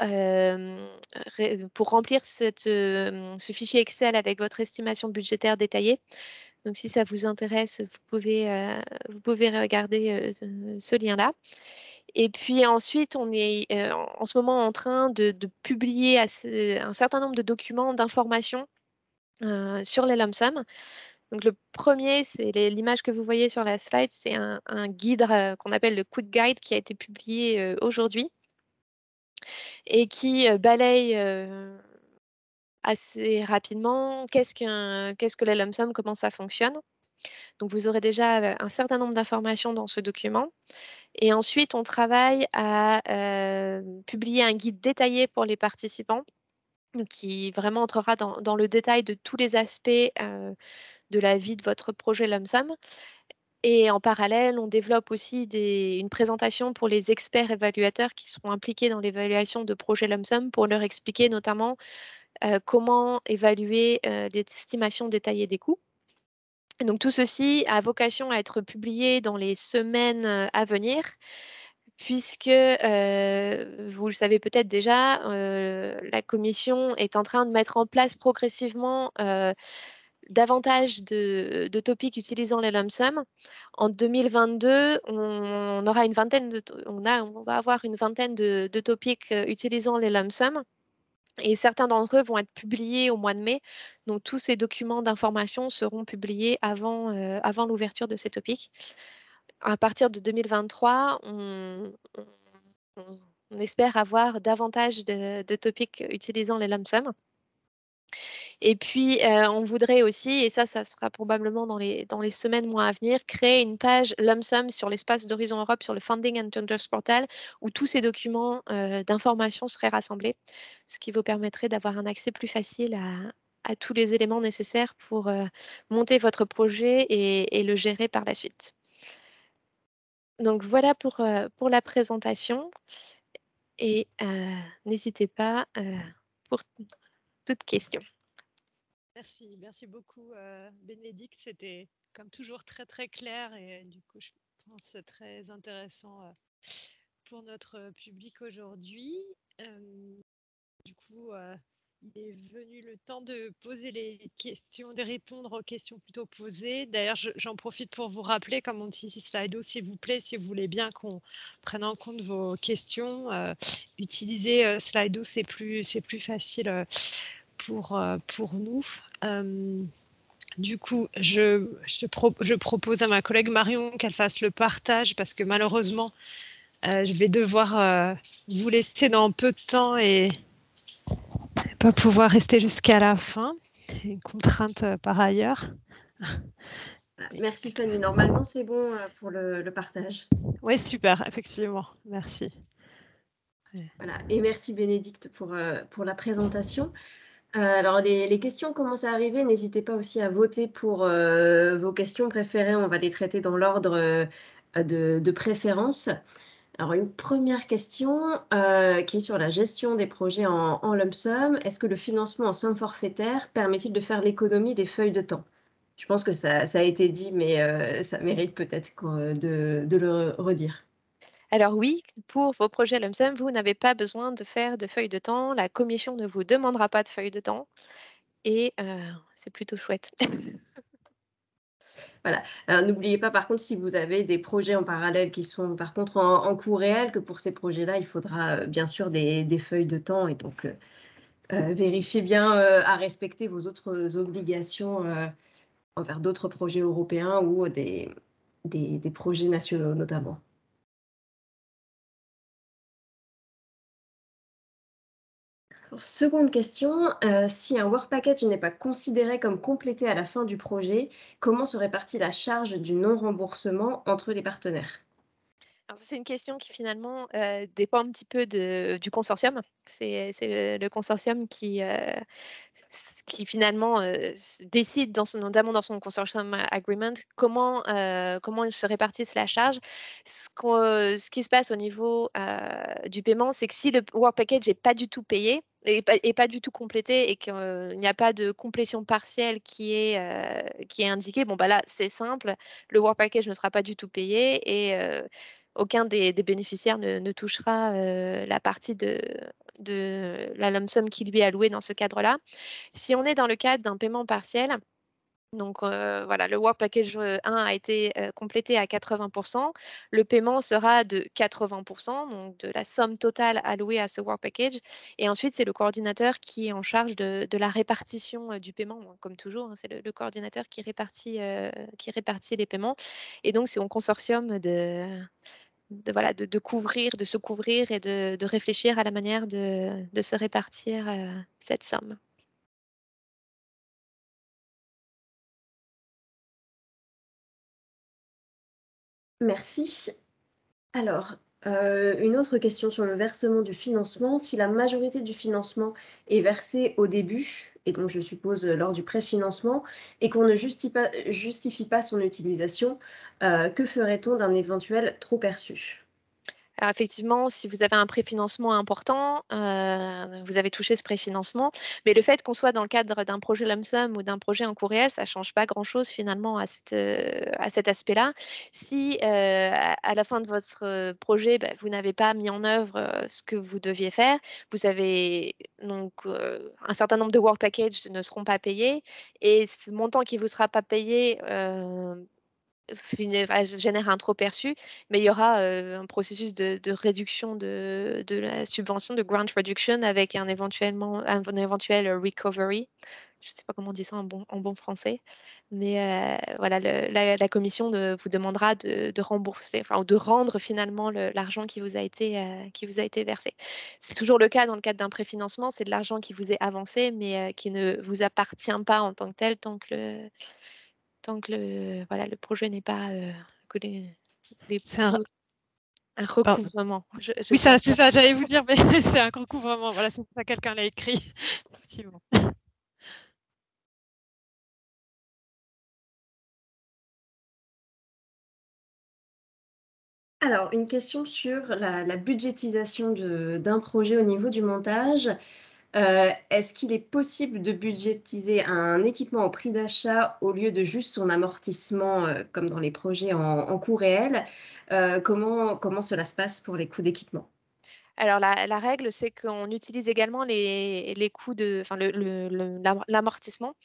remplir ce fichier Excel avec votre estimation budgétaire détaillée. Donc si ça vous intéresse, vous pouvez regarder, ce lien-là. Et puis ensuite, on est, en ce moment en train de publier un certain nombre de documents d'information, sur les lump sum. Donc le premier, c'est l'image que vous voyez sur la slide, c'est un guide, qu'on appelle le Quick Guide qui a été publié, aujourd'hui et qui, balaye, assez rapidement qu'est-ce que les lump sum, comment ça fonctionne. Donc vous aurez déjà, un certain nombre d'informations dans ce document et ensuite on travaille à, publier un guide détaillé pour les participants, donc qui vraiment entrera dans le détail de tous les aspects, de la vie de votre projet lump sum. Et en parallèle, on développe aussi une présentation pour les experts évaluateurs qui seront impliqués dans l'évaluation de projets lump sum pour leur expliquer notamment comment évaluer l'estimation détaillée des coûts. Et donc tout ceci a vocation à être publié dans les semaines à venir, puisque vous le savez peut-être déjà, la Commission est en train de mettre en place progressivement davantage de topics utilisant les lump sum. En 2022, on aura une vingtaine on va avoir une vingtaine de topics utilisant les lump sum. Et certains d'entre eux vont être publiés au mois de mai. Donc, tous ces documents d'information seront publiés avant l'ouverture de ces topics. À partir de 2023, on espère avoir davantage de topics utilisant les lump sum. Et puis, on voudrait aussi, et ça sera probablement dans les semaines, mois à venir, créer une page lump sum sur l'espace d'Horizon Europe, sur le Funding and Tenders Portal, où tous ces documents d'information seraient rassemblés, ce qui vous permettrait d'avoir un accès plus facile à tous les éléments nécessaires pour monter votre projet et le gérer par la suite. Donc voilà pour la présentation et n'hésitez pas pour toute question. Merci beaucoup, Bénédicte. C'était comme toujours très très clair et du coup, je pense très intéressant pour notre public aujourd'hui. Du coup, il est venu le temps de poser les questions, de répondre aux questions plutôt posées. D'ailleurs, j'en profite pour vous rappeler, comme on dit Slido, s'il vous plaît, si vous voulez bien qu'on prenne en compte vos questions, utilisez Slido, c'est plus facile pour nous. Du coup, je propose à ma collègue Marion qu'elle fasse le partage parce que malheureusement, je vais devoir vous laisser dans peu de temps et pas pouvoir rester jusqu'à la fin. Une contrainte par ailleurs. Merci Fanny. Normalement, c'est bon pour le partage. Oui, super, effectivement. Merci. Voilà. Et merci Bénédicte pour la présentation. Alors, les questions commencent à arriver. N'hésitez pas aussi à voter pour vos questions préférées. On va les traiter dans l'ordre de préférence. Alors, une première question qui est sur la gestion des projets en lump sum. Est-ce que le financement en somme forfaitaire permet-il de faire l'économie des feuilles de temps? Je pense que ça a été dit, mais ça mérite peut-être de le redire. Alors oui, pour vos projets lump sum, vous n'avez pas besoin de faire de feuille de temps. La commission ne vous demandera pas de feuille de temps et c'est plutôt chouette. Voilà. Alors, n'oubliez pas, par contre, si vous avez des projets en parallèle qui sont, par contre, en coût réel, que pour ces projets-là, il faudra bien sûr des feuilles de temps. Et donc, vérifiez bien à respecter vos autres obligations envers d'autres projets européens ou des projets nationaux notamment. Alors, seconde question, si un work package n'est pas considéré comme complété à la fin du projet, comment se répartit la charge du non-remboursement entre les partenaires? Alors ça, c'est une question qui finalement dépend un petit peu du consortium. C'est le consortium qui finalement décide, notamment dans son consortium agreement, comment ils se répartissent la charge. Ce qui se passe au niveau du paiement, c'est que si le work package n'est pas du tout payé, et pas du tout complété et qu'il n'y a pas de complétion partielle qui est indiquée, bon, bah là, c'est simple, le work package ne sera pas du tout payé et aucun des bénéficiaires ne touchera la partie de la lump sum qui lui est allouée dans ce cadre-là. Si on est dans le cadre d'un paiement partiel, donc voilà, le Work Package 1 a été complété à 80%. Le paiement sera de 80%, donc de la somme totale allouée à ce Work Package. Et ensuite, c'est le coordinateur qui est en charge de la répartition du paiement. Bon, comme toujours, hein, c'est le coordinateur qui répartit les paiements. Et donc, c'est au consortium voilà, de couvrir, de se couvrir et de réfléchir à la manière de se répartir cette somme. Merci. Alors, une autre question sur le versement du financement. Si la majorité du financement est versée au début, et donc je suppose lors du préfinancement, et qu'on ne justifie pas son utilisation, que ferait-on d'un éventuel trop perçu? Alors effectivement, si vous avez un préfinancement important, vous avez touché ce préfinancement, mais le fait qu'on soit dans le cadre d'un projet lump sum ou d'un projet en cours réel, ça change pas grand-chose finalement à cet aspect-là. Si, à la fin de votre, projet, vous n'avez pas mis en œuvre, ce que vous deviez faire, vous avez donc, un certain nombre de work packages ne seront pas payés et ce montant qui vous sera pas payé, génère un trop perçu, mais il y aura un processus de réduction de la subvention, de grant reduction, avec un éventuel recovery. Je ne sais pas comment on dit ça en bon français, mais voilà, la commission vous demandera de rembourser, enfin, ou de rendre finalement l'argent qui vous a été versé. C'est toujours le cas dans le cadre d'un préfinancement, c'est de l'argent qui vous est avancé, mais qui ne vous appartient pas en tant que tel tant que voilà, le projet n'est pas, que les C'est un un pardon. recouvrement. Je Oui, viens ça de c'est ça, j'allais vous dire, mais c'est un recouvrement. Voilà, c'est ça, quelqu'un l'a écrit, effectivement. Alors, une question sur la budgétisation d'un projet au niveau du montage. Est-ce qu'il est possible de budgétiser un équipement au prix d'achat au lieu de juste son amortissement, comme dans les projets en coût réel? Comment cela se passe pour les coûts d'équipement? Alors la règle, c'est qu'on utilise également les coûts enfin l'amortissement.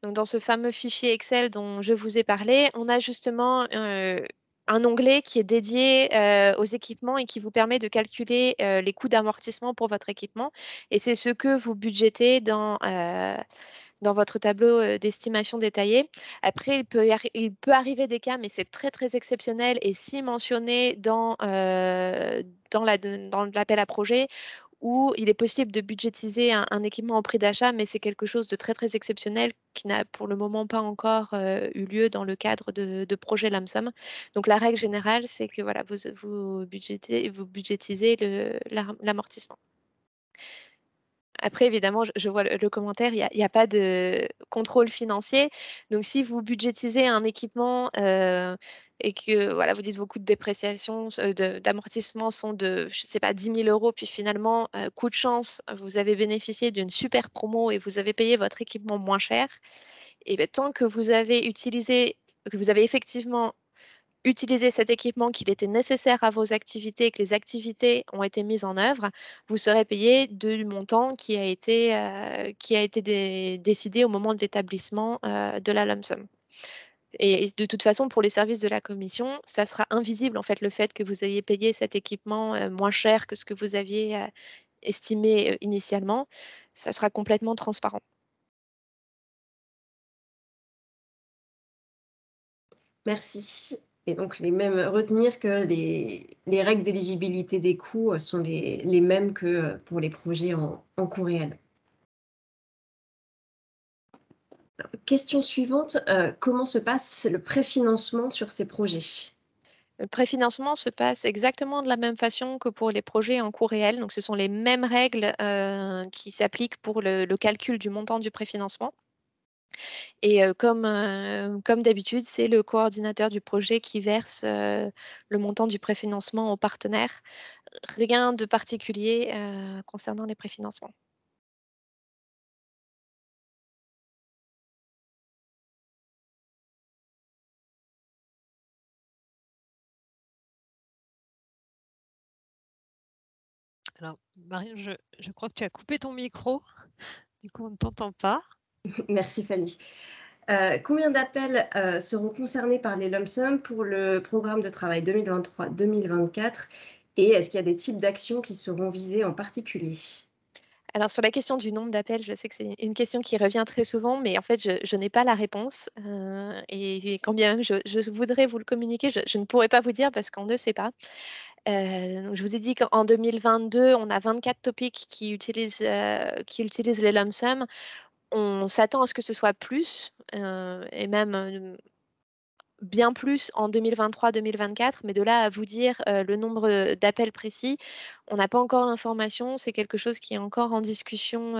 Donc dans ce fameux fichier Excel dont je vous ai parlé, on a justement, un onglet qui est dédié, aux équipements et qui vous permet de calculer, les coûts d'amortissement pour votre équipement, et c'est ce que vous budgétez dans votre tableau, d'estimation détaillé. Après, il peut arriver des cas, mais c'est très, très exceptionnel, et si mentionné dans l'appel à projet, où il est possible de budgétiser un équipement au prix d'achat, mais c'est quelque chose de très, très exceptionnel qui n'a pour le moment pas encore, eu lieu dans le cadre de projets lump sum. Donc la règle générale, c'est que voilà, vous budgétisez l'amortissement. Après, évidemment, je vois le commentaire, il y a pas de contrôle financier. Donc si vous budgétisez un équipement, et que voilà, vous dites vos coûts de dépréciation, d'amortissement sont de, je sais pas, 10 000 €, puis finalement, coup de chance, vous avez bénéficié d'une super promo et vous avez payé votre équipement moins cher, et beh, tant que vous avez effectivement utilisé cet équipement, qu'il était nécessaire à vos activités, que les activités ont été mises en œuvre, vous serez payé du montant qui a été décidé au moment de l'établissement, de la lump sum. Et de toute façon, pour les services de la commission, ça sera invisible en fait, le fait que vous ayez payé cet équipement, moins cher que ce que vous aviez, estimé, initialement. Ça sera complètement transparent. Merci, et donc retenir que les règles d'éligibilité des coûts, sont les mêmes que, pour les projets en coût réel. Question suivante, comment se passe le préfinancement sur ces projets? Le préfinancement se passe exactement de la même façon que pour les projets en coût réel. Donc, ce sont les mêmes règles, qui s'appliquent pour le calcul du montant du préfinancement. Et comme d'habitude, c'est le coordinateur du projet qui verse, le montant du préfinancement au partenaire. Rien de particulier, concernant les préfinancements. Alors Marion, je crois que tu as coupé ton micro, du coup on ne t'entend pas. Merci Fanny. Combien d'appels, seront concernés par les lump sum pour le programme de travail 2023-2024, et est-ce qu'il y a des types d'actions qui seront visées en particulier? Alors sur la question du nombre d'appels, je sais que c'est une question qui revient très souvent, mais en fait, je n'ai pas la réponse, et quand bien même je voudrais vous le communiquer, je ne pourrais pas vous dire parce qu'on ne sait pas. Donc je vous ai dit qu'en 2022, on a 24 topics qui utilisent les lump sum. On s'attend à ce que ce soit plus, et même, bien plus en 2023-2024, mais de là à vous dire le nombre d'appels précis, on n'a pas encore l'information. C'est quelque chose qui est encore en discussion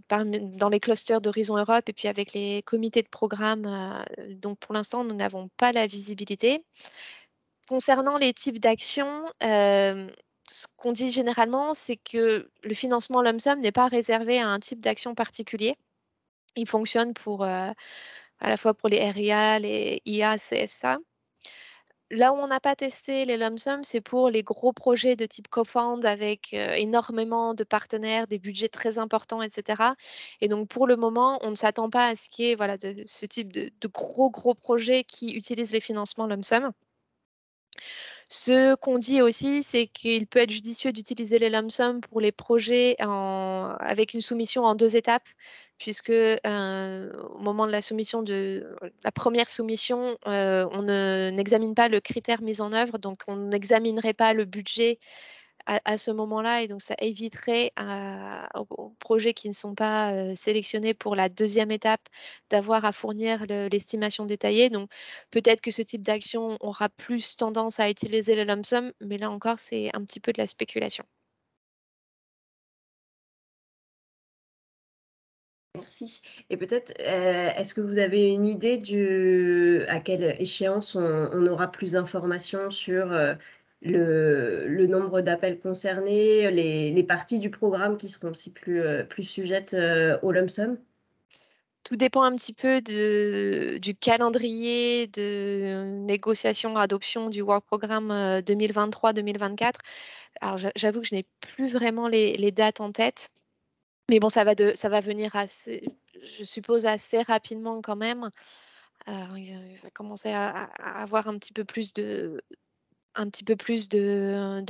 dans les clusters d'Horizon Europe et puis avec les comités de programme. Donc pour l'instant, nous n'avons pas la visibilité. Concernant les types d'actions, ce qu'on dit généralement, c'est que le financement lump sum n'est pas réservé à un type d'action particulier. Il fonctionne pour, à la fois pour les RIA, les IA, CSA. Là où on n'a pas testé les lump sum, c'est pour les gros projets de type co-found avec énormément de partenaires, des budgets très importants, etc. Et donc pour le moment, on ne s'attend pas à ce qu'il y ait voilà, de ce type de gros projets qui utilisent les financements lump sum. Ce qu'on dit aussi, c'est qu'il peut être judicieux d'utiliser les lump sum pour les projets avec une soumission en 2 étapes, puisque au moment de la soumission la première soumission, on n'examine pas le critère mis en œuvre, donc on n'examinerait pas le budget à ce moment-là, et donc ça éviterait aux projets qui ne sont pas sélectionnés pour la deuxième étape d'avoir à fournir l'estimation détaillée. Donc peut-être que ce type d'action aura plus tendance à utiliser le lump sum, mais là encore, c'est un petit peu de la spéculation. Merci. Et peut-être, est-ce que vous avez une idée à quelle échéance on aura plus d'informations sur le nombre d'appels concernés, les parties du programme qui seront aussi plus sujettes au lump sum? Tout dépend un petit peu du calendrier de négociation, adoption du Work Programme 2023-2024. Alors j'avoue que je n'ai plus vraiment les dates en tête. Mais bon, ça va venir assez, je suppose, assez rapidement quand même. Il va commencer à avoir un petit peu plus de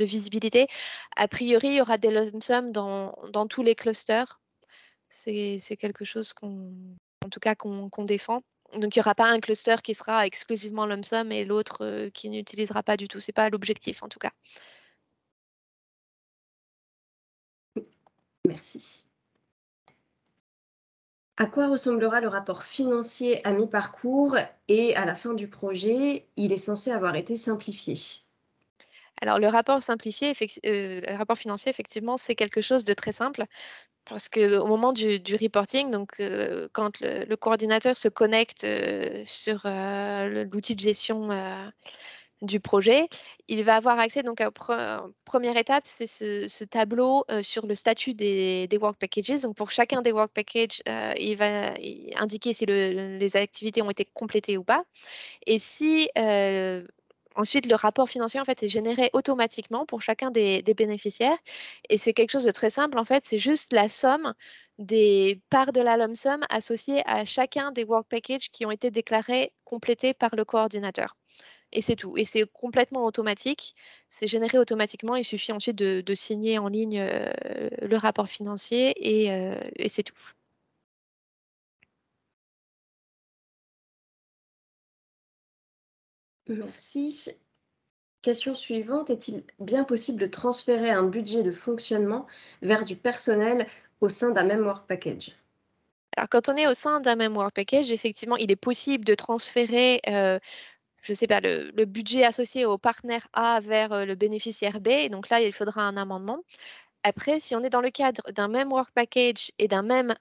visibilité. A priori, il y aura des lump sum dans tous les clusters. C'est quelque chose en tout cas, qu'on défend. Donc, il n'y aura pas un cluster qui sera exclusivement lump sum et l'autre qui n'utilisera pas du tout. C'est pas l'objectif, en tout cas. Merci. À quoi ressemblera le rapport financier à mi-parcours et à la fin du projet? Il est censé avoir été simplifié. Alors, le rapport financier, effectivement, c'est quelque chose de très simple. Parce qu'au moment du reporting, donc quand le coordinateur se connecte sur l'outil de gestion du projet, il va avoir accès donc première étape, c'est ce tableau sur le statut des work packages. Donc pour chacun des work packages, il va indiquer si les activités ont été complétées ou pas. Et si ensuite le rapport financier en fait est généré automatiquement pour chacun des bénéficiaires, et c'est quelque chose de très simple en fait, c'est juste la somme des parts de la lump sum associées à chacun des work packages qui ont été déclarés complétés par le coordinateur. Et c'est tout. Et c'est complètement automatique. C'est généré automatiquement. Il suffit ensuite de signer en ligne le rapport financier et c'est tout. Merci. Question suivante, est-il bien possible de transférer un budget de fonctionnement vers du personnel au sein d'un même work package? Alors, quand on est au sein d'un même work package, effectivement, il est possible de transférer je ne sais pas, le budget associé au partenaire A vers le bénéficiaire B. Et donc là, il faudra un amendement. Après, si on est dans le cadre d'un même work package et d'un même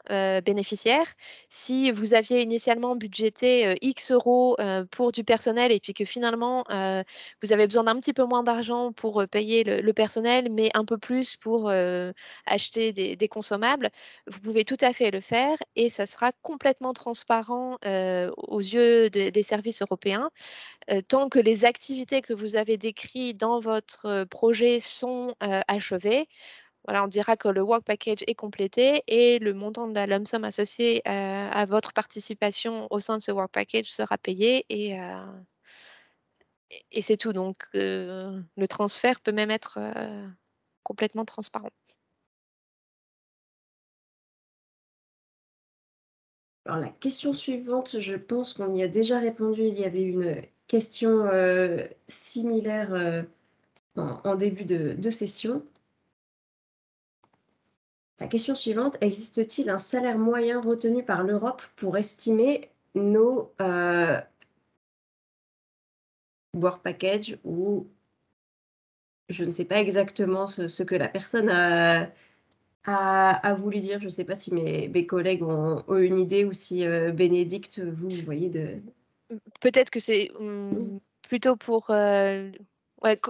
bénéficiaire, si vous aviez initialement budgété X euros pour du personnel et puis que finalement vous avez besoin d'un petit peu moins d'argent pour payer le personnel, mais un peu plus pour acheter des consommables, vous pouvez tout à fait le faire et ça sera complètement transparent aux yeux des services européens. Tant que les activités que vous avez décrites dans votre projet sont achevées, voilà, on dira que le work package est complété et le montant de la lump sum associé à votre participation au sein de ce work package sera payé et c'est tout. Donc, le transfert peut même être complètement transparent. Alors la question suivante, je pense qu'on y a déjà répondu. Il y avait une question similaire en début de session. La question suivante, existe-t-il un salaire moyen retenu par l'Europe pour estimer nos work package ou je ne sais pas exactement ce que la personne a voulu dire. Je ne sais pas si mes collègues ont une idée ou si, Bénédicte, vous voyez de Peut-être que c'est mmh. plutôt pour ouais,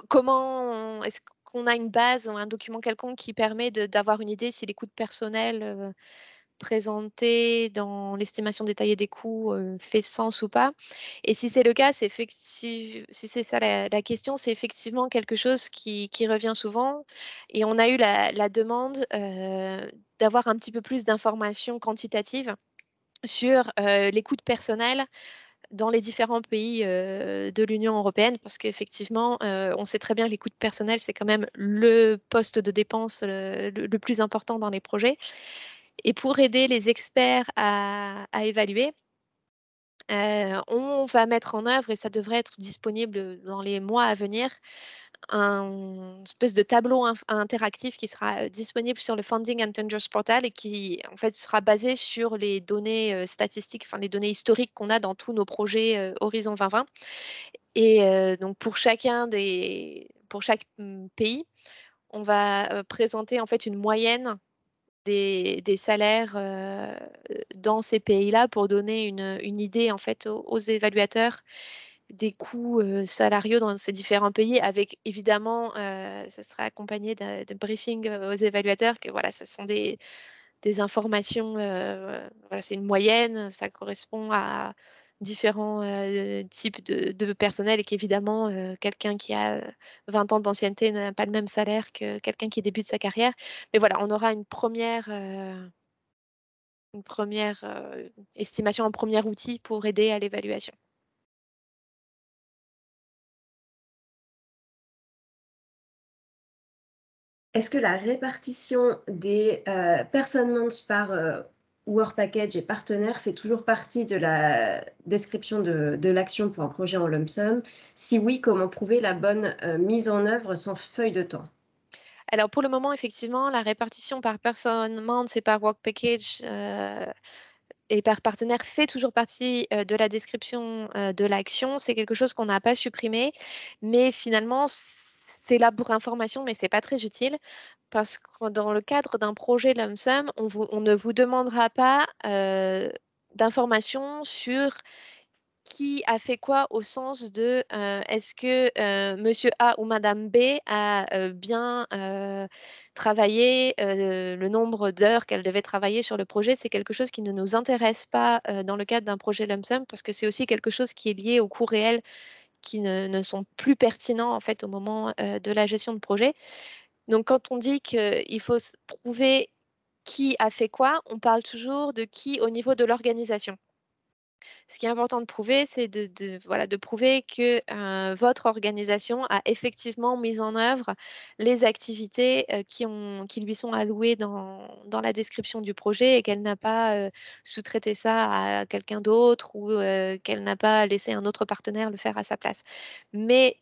comment est-ce qu'on a une base ou un document quelconque qui permet d'avoir une idée si les coûts de personnel présentés dans l'estimation détaillée des coûts fait sens ou pas? Et si c'est le cas, si c'est ça la question, c'est effectivement quelque chose qui revient souvent et on a eu la demande d'avoir un petit peu plus d'informations quantitatives sur les coûts de personnel dans les différents pays de l'Union européenne, parce qu'effectivement, on sait très bien que les coûts de personnel, c'est quand même le poste de dépense le plus important dans les projets. Et pour aider les experts à évaluer, on va mettre en œuvre, et ça devrait être disponible dans les mois à venir, un espèce de tableau interactif qui sera disponible sur le Funding and Tenders Portal et qui en fait sera basé sur les données statistiques, enfin les données historiques qu'on a dans tous nos projets Horizon 2020. Et donc pour chaque pays, on va présenter en fait une moyenne des salaires dans ces pays-là pour donner une idée en fait aux évaluateurs des coûts salariaux dans ces différents pays, avec évidemment, ça sera accompagné de briefing aux évaluateurs que voilà, ce sont des informations, voilà, c'est une moyenne, ça correspond à différents types de personnel et qu'évidemment, quelqu'un qui a 20 ans d'ancienneté n'a pas le même salaire que quelqu'un qui débute sa carrière. Mais voilà, on aura une première estimation, un premier outil pour aider à l'évaluation. Est-ce que la répartition des, performances par, work package et partenaire fait toujours partie de la description de l'action pour un projet en lump sum? Si oui, comment prouver la bonne, mise en œuvre sans feuille de temps? Alors pour le moment, effectivement, la répartition par performance et par work package, et par partenaire fait toujours partie, de la description, de l'action. C'est quelque chose qu'on n'a pas supprimé, mais finalement, c'est là pour information, mais c'est pas très utile parce que dans le cadre d'un projet lump sum, on ne vous demandera pas, d'informations sur qui a fait quoi au sens de, est-ce que, monsieur A ou madame B a, bien, travaillé, le nombre d'heures qu'elle devait travailler sur le projet? C'est quelque chose qui ne nous intéresse pas, dans le cadre d'un projet lump sum parce que c'est aussi quelque chose qui est lié aux coûts réels qui ne sont plus pertinents, en fait, au moment, de la gestion de projet. Donc quand on dit qu'il faut prouver qui a fait quoi, on parle toujours de qui au niveau de l'organisation. Ce qui est important de prouver, c'est voilà, de prouver que, votre organisation a effectivement mis en œuvre les activités, qui lui sont allouées dans la description du projet et qu'elle n'a pas, sous-traité ça à quelqu'un d'autre ou, qu'elle n'a pas laissé un autre partenaire le faire à sa place. Mais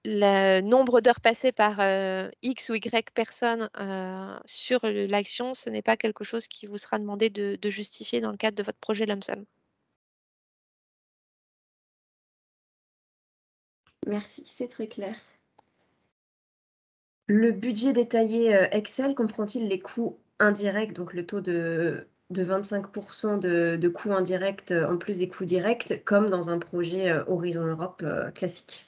le nombre d'heures passées par, X ou Y personnes, sur l'action, ce n'est pas quelque chose qui vous sera demandé de justifier dans le cadre de votre projet lump sum. Merci, c'est très clair. Le budget détaillé, Excel comprend-il les coûts indirects, donc le taux de 25 de coûts indirects, en plus des coûts directs, comme dans un projet, Horizon Europe, classique?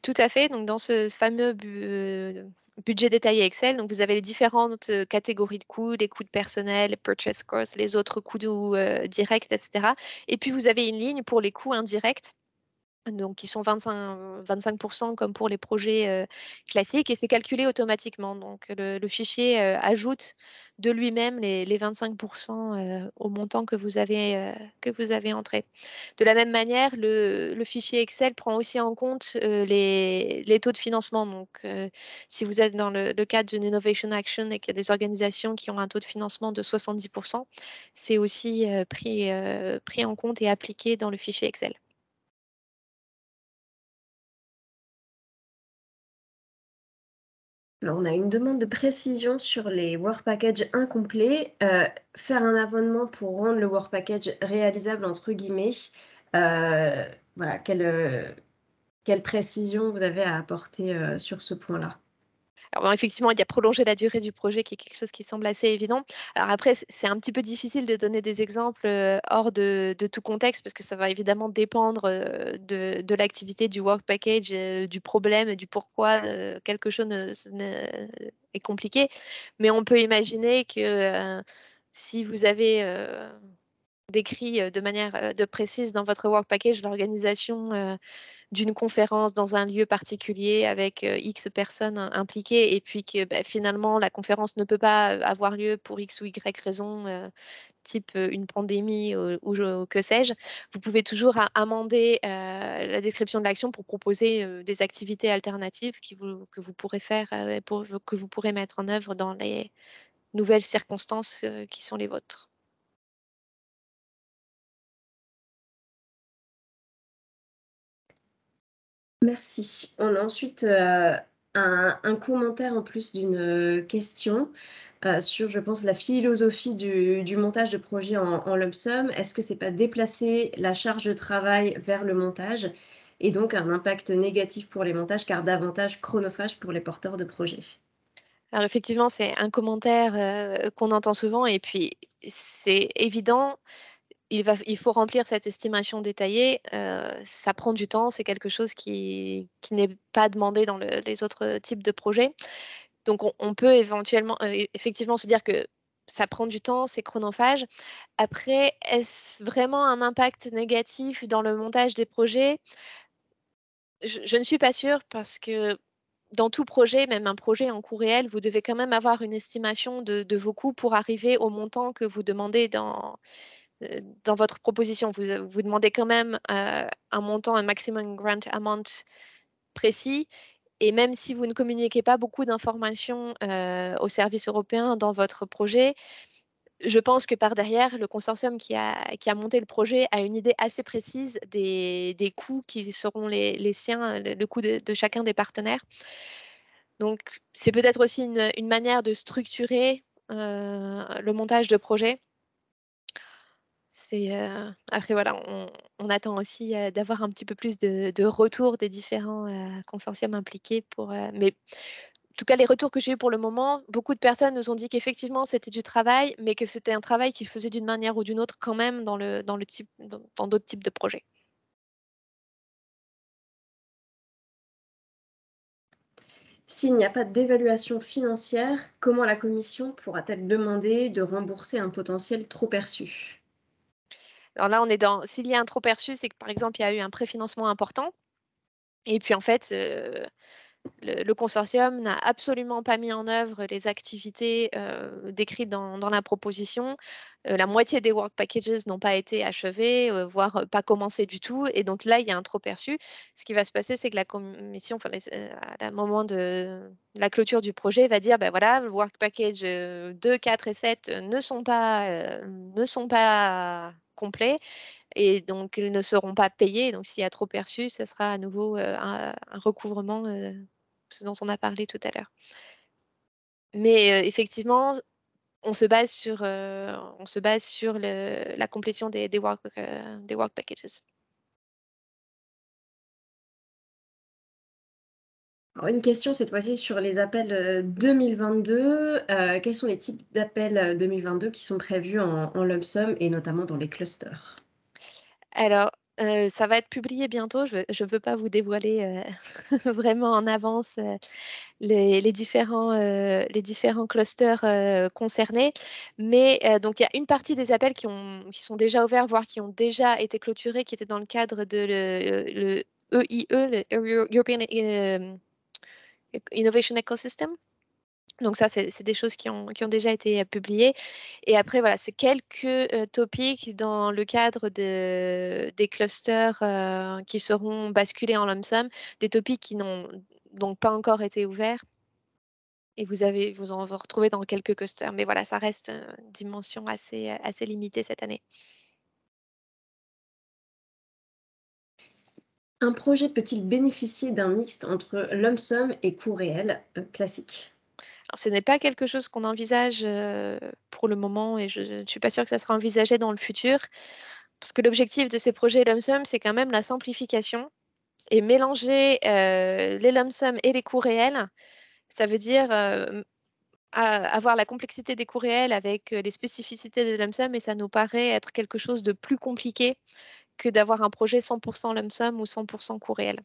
Tout à fait, donc dans ce fameux budget détaillé Excel, donc vous avez les différentes, catégories de coûts, les coûts de personnel, les purchase costs, les autres coûts directs et cetera. Et puis vous avez une ligne pour les coûts indirects, donc qui sont 25 comme pour les projets, classiques et c'est calculé automatiquement. Donc le fichier, ajoute de lui-même les 25 au montant que vous avez entré. De la même manière, le fichier Excel prend aussi en compte, les taux de financement. Donc si vous êtes dans le cadre d'une innovation action et qu'il y a des organisations qui ont un taux de financement de 70 c'est aussi, pris en compte et appliqué dans le fichier Excel. Alors, on a une demande de précision sur les work packages incomplets. Faire un abonnement pour rendre le work package «réalisable» entre guillemets. Voilà, Quelle précision vous avez à apporter, sur ce point-là? Alors bon, effectivement, il y a prolonger la durée du projet qui est quelque chose qui semble assez évident. Alors après, c'est un petit peu difficile de donner des exemples, hors de tout contexte parce que ça va évidemment dépendre, de l'activité, du work package, du problème et du pourquoi, quelque chose est compliqué. Mais on peut imaginer que, si vous avez, décrit, de manière, de précise dans votre work package l'organisation, d'une conférence dans un lieu particulier avec, X personnes impliquées et puis que, bah, finalement la conférence ne peut pas, avoir lieu pour X ou Y raison, type, une pandémie, ou que sais-je. Vous pouvez toujours amender, la description de l'action pour proposer, des activités alternatives que vous pourrez faire, que vous pourrez mettre en œuvre dans les nouvelles circonstances, qui sont les vôtres. Merci. On a ensuite, un commentaire en plus d'une, question, sur, je pense, la philosophie du montage de projet en lump sum. Est-ce que c'est pas déplacer la charge de travail vers le montage et donc un impact négatif pour les montages car davantage chronophage pour les porteurs de projets? Alors effectivement, c'est un commentaire, qu'on entend souvent et puis c'est évident, il faut remplir cette estimation détaillée, ça prend du temps, c'est quelque chose qui n'est pas demandé dans les autres types de projets. Donc on peut éventuellement, effectivement se dire que ça prend du temps, c'est chronophage. Après, est-ce vraiment un impact négatif dans le montage des projets? Je ne suis pas sûre parce que dans tout projet, même un projet en coût réel, vous devez quand même avoir une estimation de vos coûts pour arriver au montant que vous demandez dans votre proposition. Vous demandez quand même, un montant, un maximum grant amount précis et même si vous ne communiquez pas beaucoup d'informations, aux services européens dans votre projet, je pense que par derrière, le consortium qui a monté le projet a une idée assez précise des coûts qui seront les siens, le coût de chacun des partenaires. Donc c'est peut-être aussi une manière de structurer, le montage de projet. Après voilà, on attend aussi, d'avoir un petit peu plus de retours des différents, consortiums impliqués mais en tout cas, les retours que j'ai eus pour le moment, beaucoup de personnes nous ont dit qu'effectivement, c'était du travail, mais que c'était un travail qu'ils faisaient d'une manière ou d'une autre quand même dans d'autres types de projets. S'il n'y a pas d'évaluation financière, comment la commission pourra-t-elle demander de rembourser un potentiel trop perçu? Alors là, on est dans s'il y a un trop perçu, c'est que par exemple, il y a eu un préfinancement important et puis en fait, le consortium n'a absolument pas mis en œuvre les activités, décrites dans la proposition. La moitié des work packages n'ont pas été achevés, voire, pas commencés du tout et donc là, il y a un trop perçu. Ce qui va se passer, c'est que la commission, enfin à la moment de la clôture du projet va dire: «Bah, voilà, le work package, 2, 4 et 7 ne sont pas complets et donc ils ne seront pas payés». Donc s'il y a trop perçu, ça sera à nouveau, un recouvrement, ce dont on a parlé tout à l'heure. Mais, effectivement, on se base sur la complétion des work packages. Alors une question cette fois-ci sur les appels, 2022. Quels sont les types d'appels, 2022 qui sont prévus en lump sum et notamment dans les clusters? Alors, ça va être publié bientôt. Je veux pas vous dévoiler, vraiment en avance, les différents clusters, concernés. Mais, donc il y a une partie des appels qui sont déjà ouverts, voire qui ont déjà été clôturés, qui étaient dans le cadre de le EIE, le European, Innovation Ecosystem. Donc ça, c'est des choses qui ont déjà été, publiées et après voilà, c'est quelques, topics dans le cadre des clusters, qui seront basculés en lump sum, des topics qui n'ont donc pas encore été ouverts et vous en retrouvez dans quelques clusters. Mais voilà, ça reste, une dimension assez limitée cette année. Un projet peut-il bénéficier d'un mixte entre lump sum et coût réel, classique? Alors ce n'est pas quelque chose qu'on envisage, pour le moment et je ne suis pas sûre que ça sera envisagé dans le futur. Parce que l'objectif de ces projets lump sum, c'est quand même la simplification et mélanger les lump sum et les coûts réels, ça veut dire avoir la complexité des coûts réels avec les spécificités des lump sum, et ça nous paraît être quelque chose de plus compliqué que d'avoir un projet 100% lump sum ou 100% coût réel.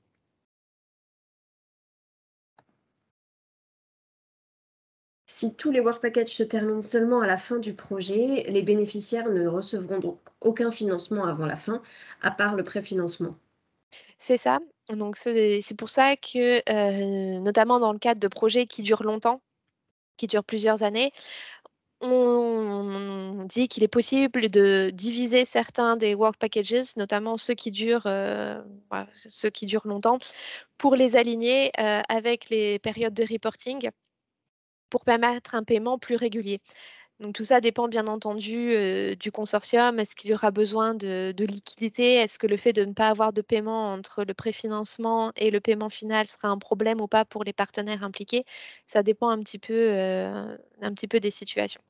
Si tous les work packages se terminent seulement à la fin du projet, les bénéficiaires ne recevront donc aucun financement avant la fin, à part le préfinancement. C'est ça. Donc c'est pour ça que, notamment dans le cadre de projets qui durent longtemps, qui durent plusieurs années, on dit qu'il est possible de diviser certains des work packages, notamment ceux qui durent, voilà, ceux qui durent longtemps, pour les aligner avec les périodes de reporting pour permettre un paiement plus régulier. Donc tout ça dépend bien entendu du consortium. Est-ce qu'il y aura besoin de liquidité? Est-ce que le fait de ne pas avoir de paiement entre le préfinancement et le paiement final sera un problème ou pas pour les partenaires impliqués? Ça dépend un petit peu des situations.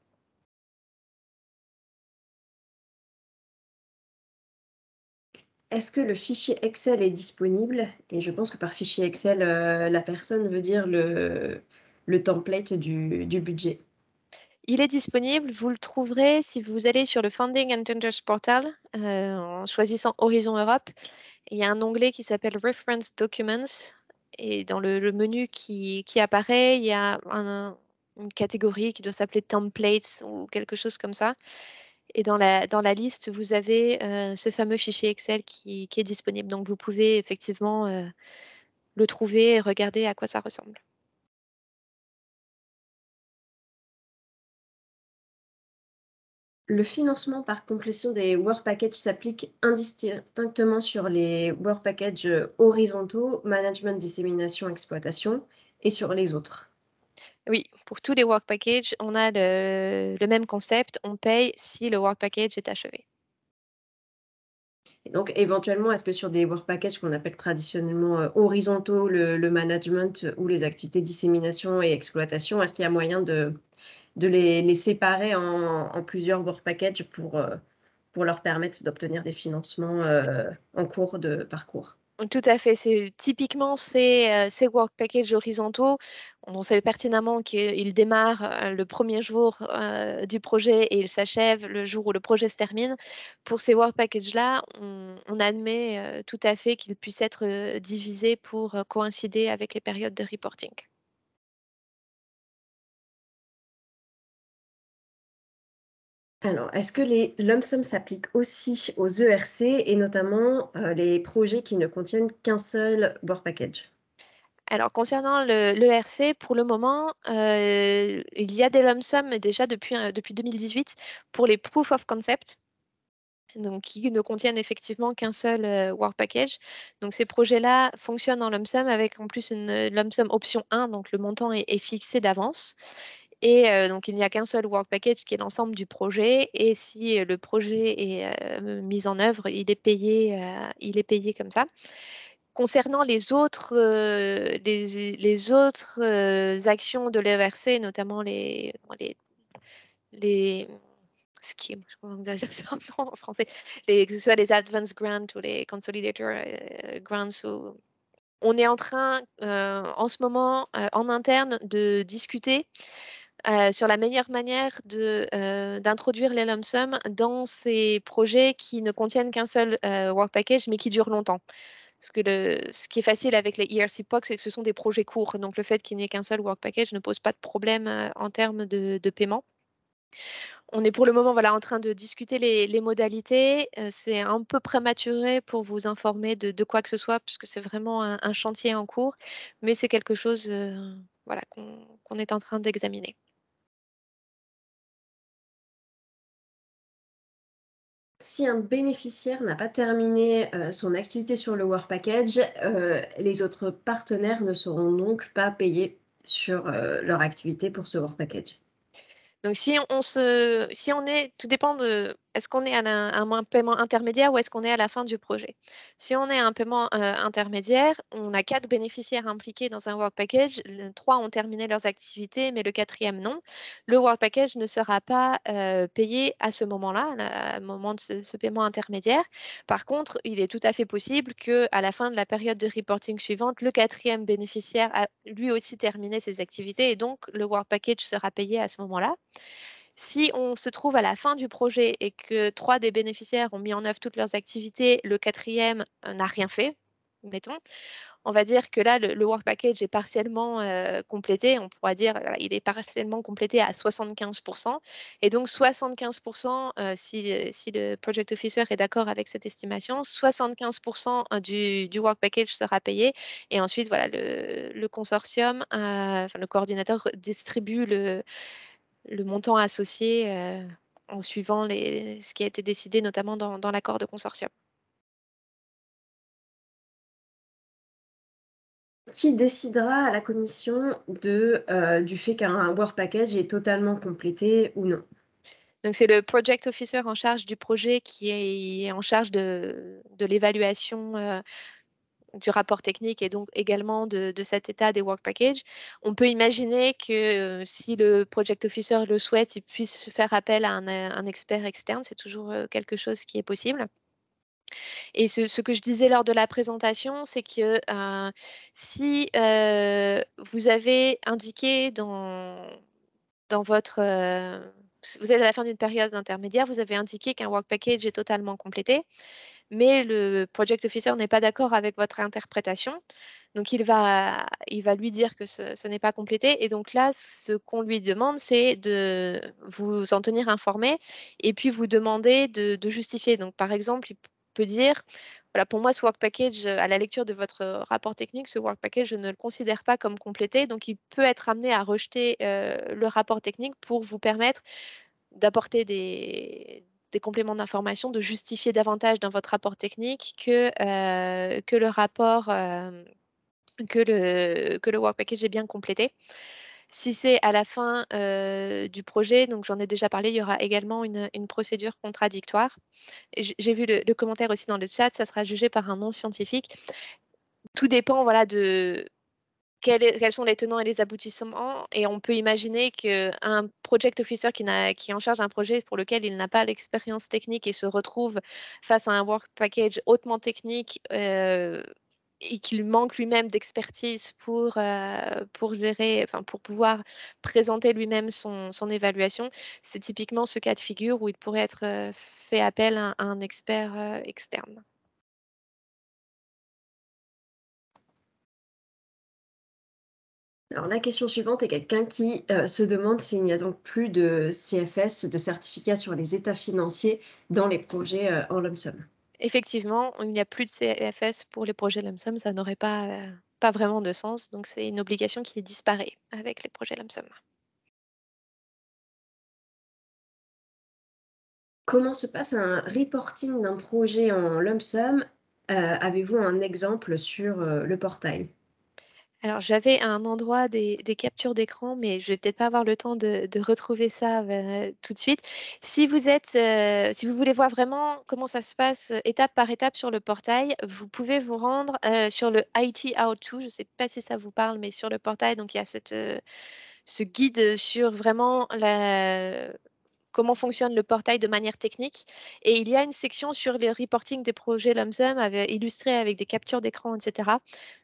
Est-ce que le fichier Excel est disponible? Et je pense que par fichier Excel, la personne veut dire le template du budget. Il est disponible, vous le trouverez si vous allez sur le Funding and Tenders Portal en choisissant Horizon Europe. Il y a un onglet qui s'appelle Reference Documents, et dans le menu qui apparaît, il y a une catégorie qui doit s'appeler Templates ou quelque chose comme ça. Et dans la liste, vous avez ce fameux fichier Excel qui est disponible. Donc vous pouvez effectivement le trouver et regarder à quoi ça ressemble. Le financement par complétion des work packages s'applique indistinctement sur les work packages horizontaux, management, dissémination, exploitation, et sur les autres. Oui, pour tous les work packages, on a le même concept. On paye si le work package est achevé. Et donc éventuellement, est-ce que sur des work packages qu'on appelle traditionnellement horizontaux, le management ou les activités dissémination et exploitation, est-ce qu'il y a moyen de les séparer en plusieurs work packages pour leur permettre d'obtenir des financements en cours de parcours? Tout à fait. C'est typiquement ces work packages horizontaux, on sait pertinemment qu'ils démarrent le premier jour du projet et ils s'achèvent le jour où le projet se termine. Pour ces work packages-là, on admet tout à fait qu'ils puissent être divisés pour coïncider avec les périodes de reporting. Alors, est-ce que les lump sum s'appliquent aussi aux ERC et notamment les projets qui ne contiennent qu'un seul work package? Alors concernant l'ERC, pour le moment, il y a des lump sum déjà depuis 2018 pour les proof of concept, donc qui ne contiennent effectivement qu'un seul work package. Donc ces projets-là fonctionnent en lump sum avec en plus une lump sum option 1, donc le montant est fixé d'avance. Et donc il n'y a qu'un seul work package qui est l'ensemble du projet. Et si le projet est mis en œuvre, il est payé comme ça. Concernant les autres actions de l'ERC, notamment les schemes, comment on dit ça en français, que ce soit les advance grants ou les consolidator grants, on est en train en ce moment en interne de discuter sur la meilleure manière d'introduire les lump sum dans ces projets qui ne contiennent qu'un seul work package mais qui durent longtemps. Parce que ce qui est facile avec les ERC POC, c'est que ce sont des projets courts. Donc, le fait qu'il n'y ait qu'un seul work package ne pose pas de problème en termes de paiement. On est pour le moment voilà, en train de discuter les modalités. C'est un peu prématuré pour vous informer de quoi que ce soit, puisque c'est vraiment un chantier en cours. Mais c'est quelque chose voilà, qu'on est en train d'examiner. Si un bénéficiaire n'a pas terminé son activité sur le work package, les autres partenaires ne seront donc pas payés sur leur activité pour ce work package. Donc, si on est, tout dépend est-ce qu'on est à un paiement intermédiaire ou est-ce qu'on est à la fin du projet? Si on est à un paiement intermédiaire, on a 4 bénéficiaires impliqués dans un work package. 3 ont terminé leurs activités, mais le quatrième non. Le work package ne sera pas payé à ce moment-là, au moment de ce paiement intermédiaire. Par contre, il est tout à fait possible qu'à la fin de la période de reporting suivante, le quatrième bénéficiaire a lui aussi terminé ses activités et donc le work package sera payé à ce moment-là. Si on se trouve à la fin du projet et que 3 des bénéficiaires ont mis en œuvre toutes leurs activités, le quatrième n'a rien fait, mettons, on va dire que là, le work package est partiellement complété. On pourra dire, voilà, il est partiellement complété à 75 et donc 75 si le project officer est d'accord avec cette estimation, 75 du work package sera payé et ensuite, voilà, le consortium, enfin le coordinateur distribue le montant associé, en suivant ce qui a été décidé notamment dans l'accord de consortium. Qui décidera à la commission du fait qu'un work package est totalement complété ou non? Donc c'est le project officer en charge du projet qui est en charge de l'évaluation, du rapport technique et donc également de cet état des work packages. On peut imaginer que, si le project officer le souhaite, il puisse faire appel à un expert externe. C'est toujours, quelque chose qui est possible. Et ce que je disais lors de la présentation, c'est que, si, vous avez indiqué dans votre, vous êtes à la fin d'une période intermédiaire, vous avez indiqué qu'un work package est totalement complété, mais le project officer n'est pas d'accord avec votre interprétation. Donc il va lui dire que ce n'est pas complété et donc là, ce qu'on lui demande, c'est de vous en tenir informé et puis vous demander de justifier. Donc par exemple, il peut dire: «Voilà, pour moi, ce work package, à la lecture de votre rapport technique, ce work package, je ne le considère pas comme complété». Donc il peut être amené à rejeter, le rapport technique pour vous permettre d'apporter des compléments d'information, de justifier davantage dans votre rapport technique que le rapport, que le work package est bien complété. Si c'est à la fin, du projet, donc j'en ai déjà parlé, il y aura également une procédure contradictoire. Et j'ai vu le commentaire aussi dans le chat, ça sera jugé par un non scientifique. Tout dépend, voilà, de quels sont les tenants et les aboutissements et on peut imaginer qu'un project officer qui est en charge d'un projet pour lequel il n'a pas l'expérience technique et se retrouve face à un work package hautement technique, et qu'il manque lui-même d'expertise pour gérer, enfin, pour pouvoir présenter lui-même son évaluation. C'est typiquement ce cas de figure où il pourrait être, fait appel à un expert, externe. Alors la question suivante est quelqu'un qui, se demande s'il n'y a donc plus de CFS, de certificat sur les états financiers dans les projets, en lump sum. Effectivement, il n'y a plus de CFS pour les projets lump sum, ça n'aurait pas vraiment de sens, donc c'est une obligation qui disparaît avec les projets lump sum. Comment se passe un reporting d'un projet en lump sum? Avez-vous un exemple sur, le portail? Alors j'avais à un endroit des captures d'écran, mais je vais peut-être pas avoir le temps de retrouver ça, tout de suite. Si vous voulez voir vraiment comment ça se passe, étape par étape sur le portail, vous pouvez vous rendre, sur le IT How To. Je ne sais pas si ça vous parle, mais sur le portail, donc il y a ce guide sur vraiment comment fonctionne le portail de manière technique et il y a une section sur les reporting des projets lump sum illustrés avec des captures d'écran et cetera.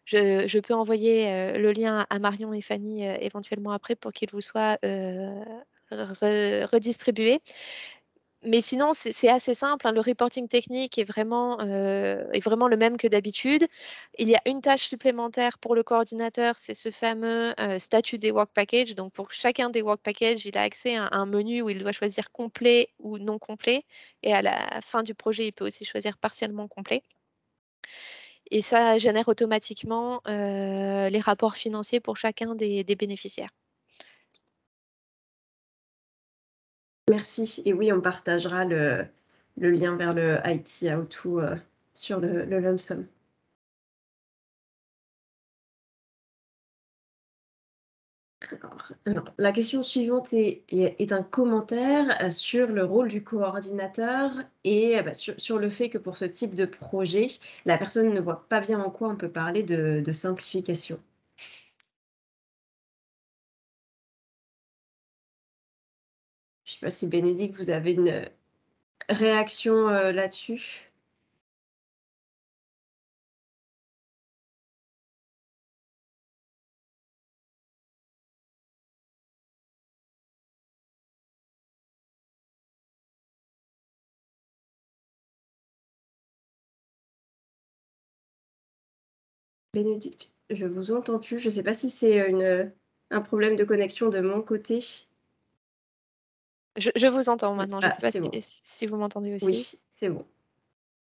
Je peux envoyer, le lien à Marion et Fanny, éventuellement après pour qu'il vous soit, redistribué. Mais sinon, c'est assez simple, hein. Le reporting technique est vraiment le même que d'habitude. Il y a une tâche supplémentaire pour le coordinateur, c'est ce fameux, statut des work packages. Donc pour chacun des work packages, il a accès à un menu où il doit choisir complet ou non complet et à la fin du projet, il peut aussi choisir partiellement complet et ça génère automatiquement, les rapports financiers pour chacun des bénéficiaires. Merci et oui, on partagera le lien vers le IT How To, sur le lump sum. Alors, la question suivante est un commentaire sur le rôle du coordinateur et bah, sur le fait que pour ce type de projet, la personne ne voit pas bien en quoi on peut parler de simplification. Je ne sais pas si Bénédicte, vous avez une réaction là-dessus? Bénédicte, je vous entends plus. Je ne sais pas si c'est un problème de connexion de mon côté. Je vous entends maintenant. Je ne Ah, sais pas c'est bon. si vous m'entendez aussi. Oui, c'est bon.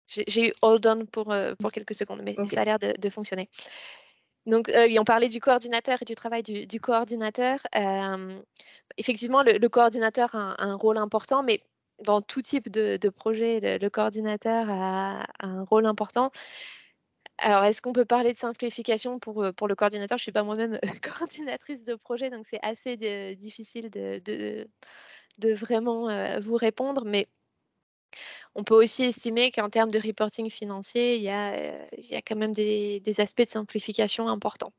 J'ai eu hold on pour quelques secondes, mais OK. ça a l'air de fonctionner. Donc, oui, on parlait du coordinateur et du travail du coordinateur. Effectivement, le coordinateur a un rôle important, mais dans tout type de projet, le coordinateur a un rôle important. Alors, est-ce qu'on peut parler de simplification pour le coordinateur? Je ne suis pas moi-même coordinatrice de projet, donc c'est assez difficile de vraiment vous répondre. Mais on peut aussi estimer qu'en termes de reporting financier, il y a quand même des aspects de simplification importants.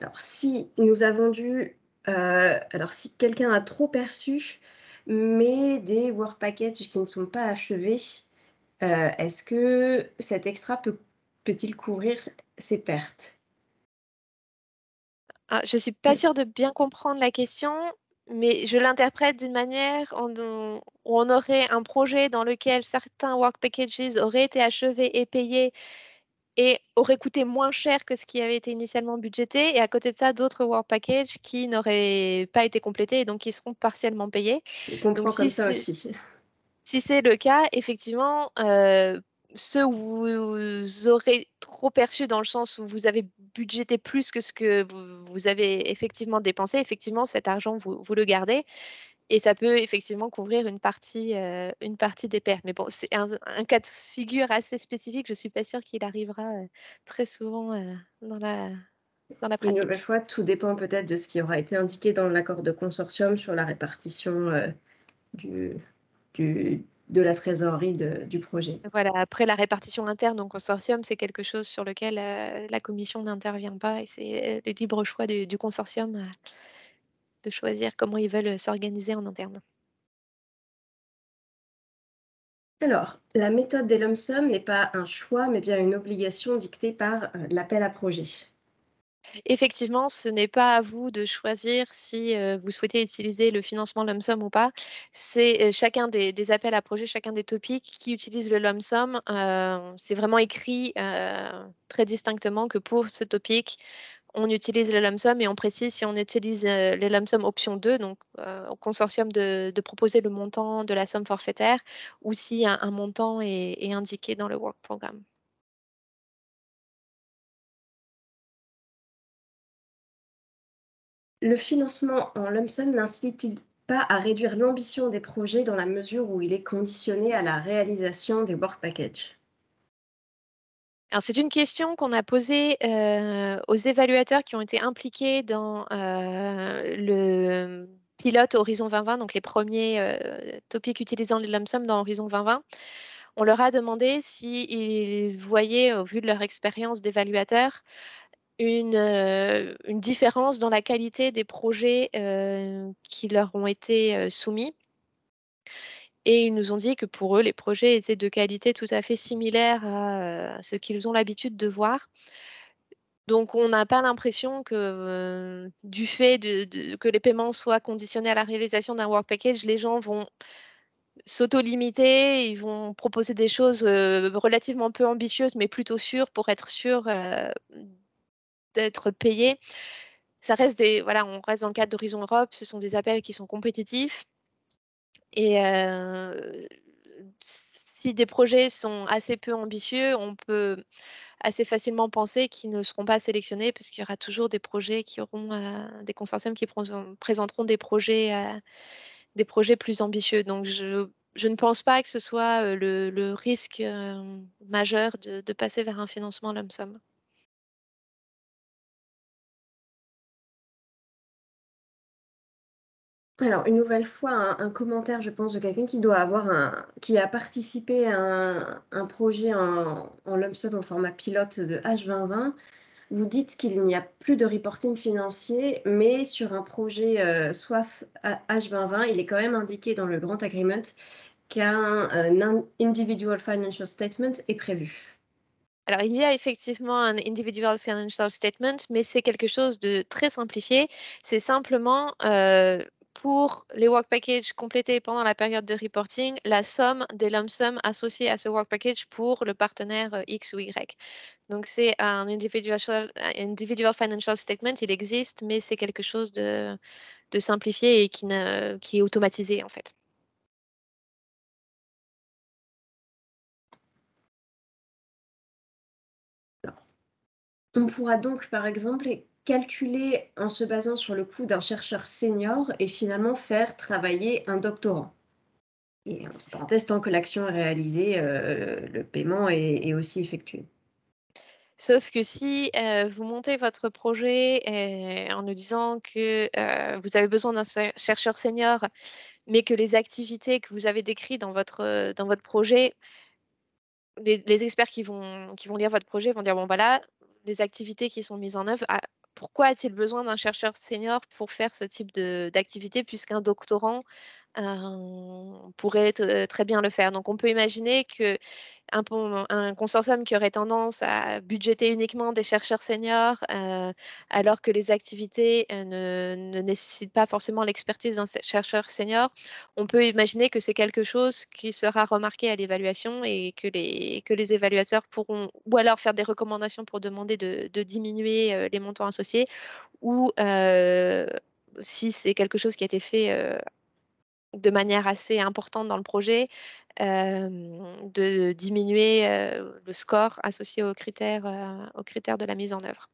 Alors si nous avons dû, alors si quelqu'un a trop perçu, mais des work packages qui ne sont pas achevés, est-ce que cet extra peut-il couvrir ces pertes? Ah, je suis pas sûre de bien comprendre la question, mais je l'interprète d'une manière où on aurait un projet dans lequel certains work packages auraient été achevés et payés et auraient coûté moins cher que ce qui avait été initialement budgété. Et à côté de ça, d'autres work packages qui n'auraient pas été complétés et donc qui seront partiellement payés. Je Donc, comprends comme ça aussi. si c'est le cas, effectivement, ceux où vous aurez trop perçu dans le sens où vous avez budgété plus que ce que vous avez effectivement dépensé, effectivement, cet argent, vous le gardez et ça peut effectivement couvrir une partie des pertes. Mais bon, c'est un cas de figure assez spécifique. Je ne suis pas sûre qu'il arrivera très souvent dans la Une nouvelle pratique. fois, tout dépend peut-être de ce qui aura été indiqué dans l'accord de consortium sur la répartition, du de la trésorerie du projet. Voilà, après la répartition interne au consortium, c'est quelque chose sur lequel la commission n'intervient pas et c'est le libre choix du consortium de choisir comment ils veulent s'organiser en interne. Alors, la méthode des lump sum n'est pas un choix, mais bien une obligation dictée par, l'appel à projet. Effectivement, ce n'est pas à vous de choisir si vous souhaitez utiliser le financement lump sum ou pas. C'est chacun des appels à projets, chacun des topics qui utilisent le lump sum. C'est vraiment écrit très distinctement que pour ce topic, on utilise le lump sum et on précise si on utilise les lump sum option 2, donc au consortium de proposer le montant de la somme forfaitaire, ou si un montant est indiqué dans le work programme. Le financement en lump sum n'incite-t-il pas à réduire l'ambition des projets dans la mesure où il est conditionné à la réalisation des work packages? Alors, c'est une question qu'on a posée aux évaluateurs qui ont été impliqués dans le pilote Horizon 2020, donc les premiers topics utilisant les lump sum dans Horizon 2020. On leur a demandé s'ils voyaient, au vu de leur expérience d'évaluateur, une différence dans la qualité des projets qui leur ont été soumis. Et ils nous ont dit que pour eux, les projets étaient de qualité tout à fait similaire à ce qu'ils ont l'habitude de voir. Donc, on n'a pas l'impression que, du fait que les paiements soient conditionnés à la réalisation d'un work package, les gens vont s'auto-limiter, ils vont proposer des choses relativement peu ambitieuses, mais plutôt sûres pour être sûrs d'être payés. Ça reste voilà, on reste dans le cadre d'Horizon Europe, ce sont des appels qui sont compétitifs. Et si des projets sont assez peu ambitieux, on peut assez facilement penser qu'ils ne seront pas sélectionnés parce qu'il y aura toujours des projets qui auront des consortiums qui présenteront des projets plus ambitieux. Donc je ne pense pas que ce soit, le risque, majeur de passer vers un financement lump sum. Alors, une nouvelle fois, un commentaire, je pense, de quelqu'un qui a participé à un projet en lump sum au format pilote de H2020. Vous dites qu'il n'y a plus de reporting financier, mais sur un projet SWAF H2020, il est quand même indiqué dans le Grant Agreement qu'un Individual Financial Statement est prévu. Alors, il y a effectivement un individual financial statement, mais c'est quelque chose de très simplifié. C'est simplement pour les work packages complétés pendant la période de reporting, la somme des lump sums associés à ce work package pour le partenaire X ou Y. Donc, c'est un individual financial statement, il existe, mais c'est quelque chose de simplifié et qui est automatisé en fait. On pourra donc, par exemple, calculer en se basant sur le coût d'un chercheur senior et finalement faire travailler un doctorant. Et entre parenthèses, tant que l'action est réalisée, le paiement est aussi effectué. Sauf que si vous montez votre projet en nous disant que vous avez besoin d'un chercheur senior, mais que les activités que vous avez décrites dans votre projet, les experts qui vont lire votre projet vont dire, bon, voilà, les activités qui sont mises en œuvre, ah, pourquoi a-t-il besoin d'un chercheur senior pour faire ce type d'activité, puisqu'un doctorant pourrait très bien le faire. Donc, on peut imaginer que un consortium qui aurait tendance à budgéter uniquement des chercheurs seniors, alors que les activités ne nécessitent pas forcément l'expertise d'un chercheur senior, on peut imaginer que c'est quelque chose qui sera remarqué à l'évaluation et que les évaluateurs pourront ou alors faire des recommandations pour demander de diminuer les montants associés ou si c'est quelque chose qui a été fait de manière assez importante dans le projet, de diminuer le score associé aux critères de la mise en œuvre.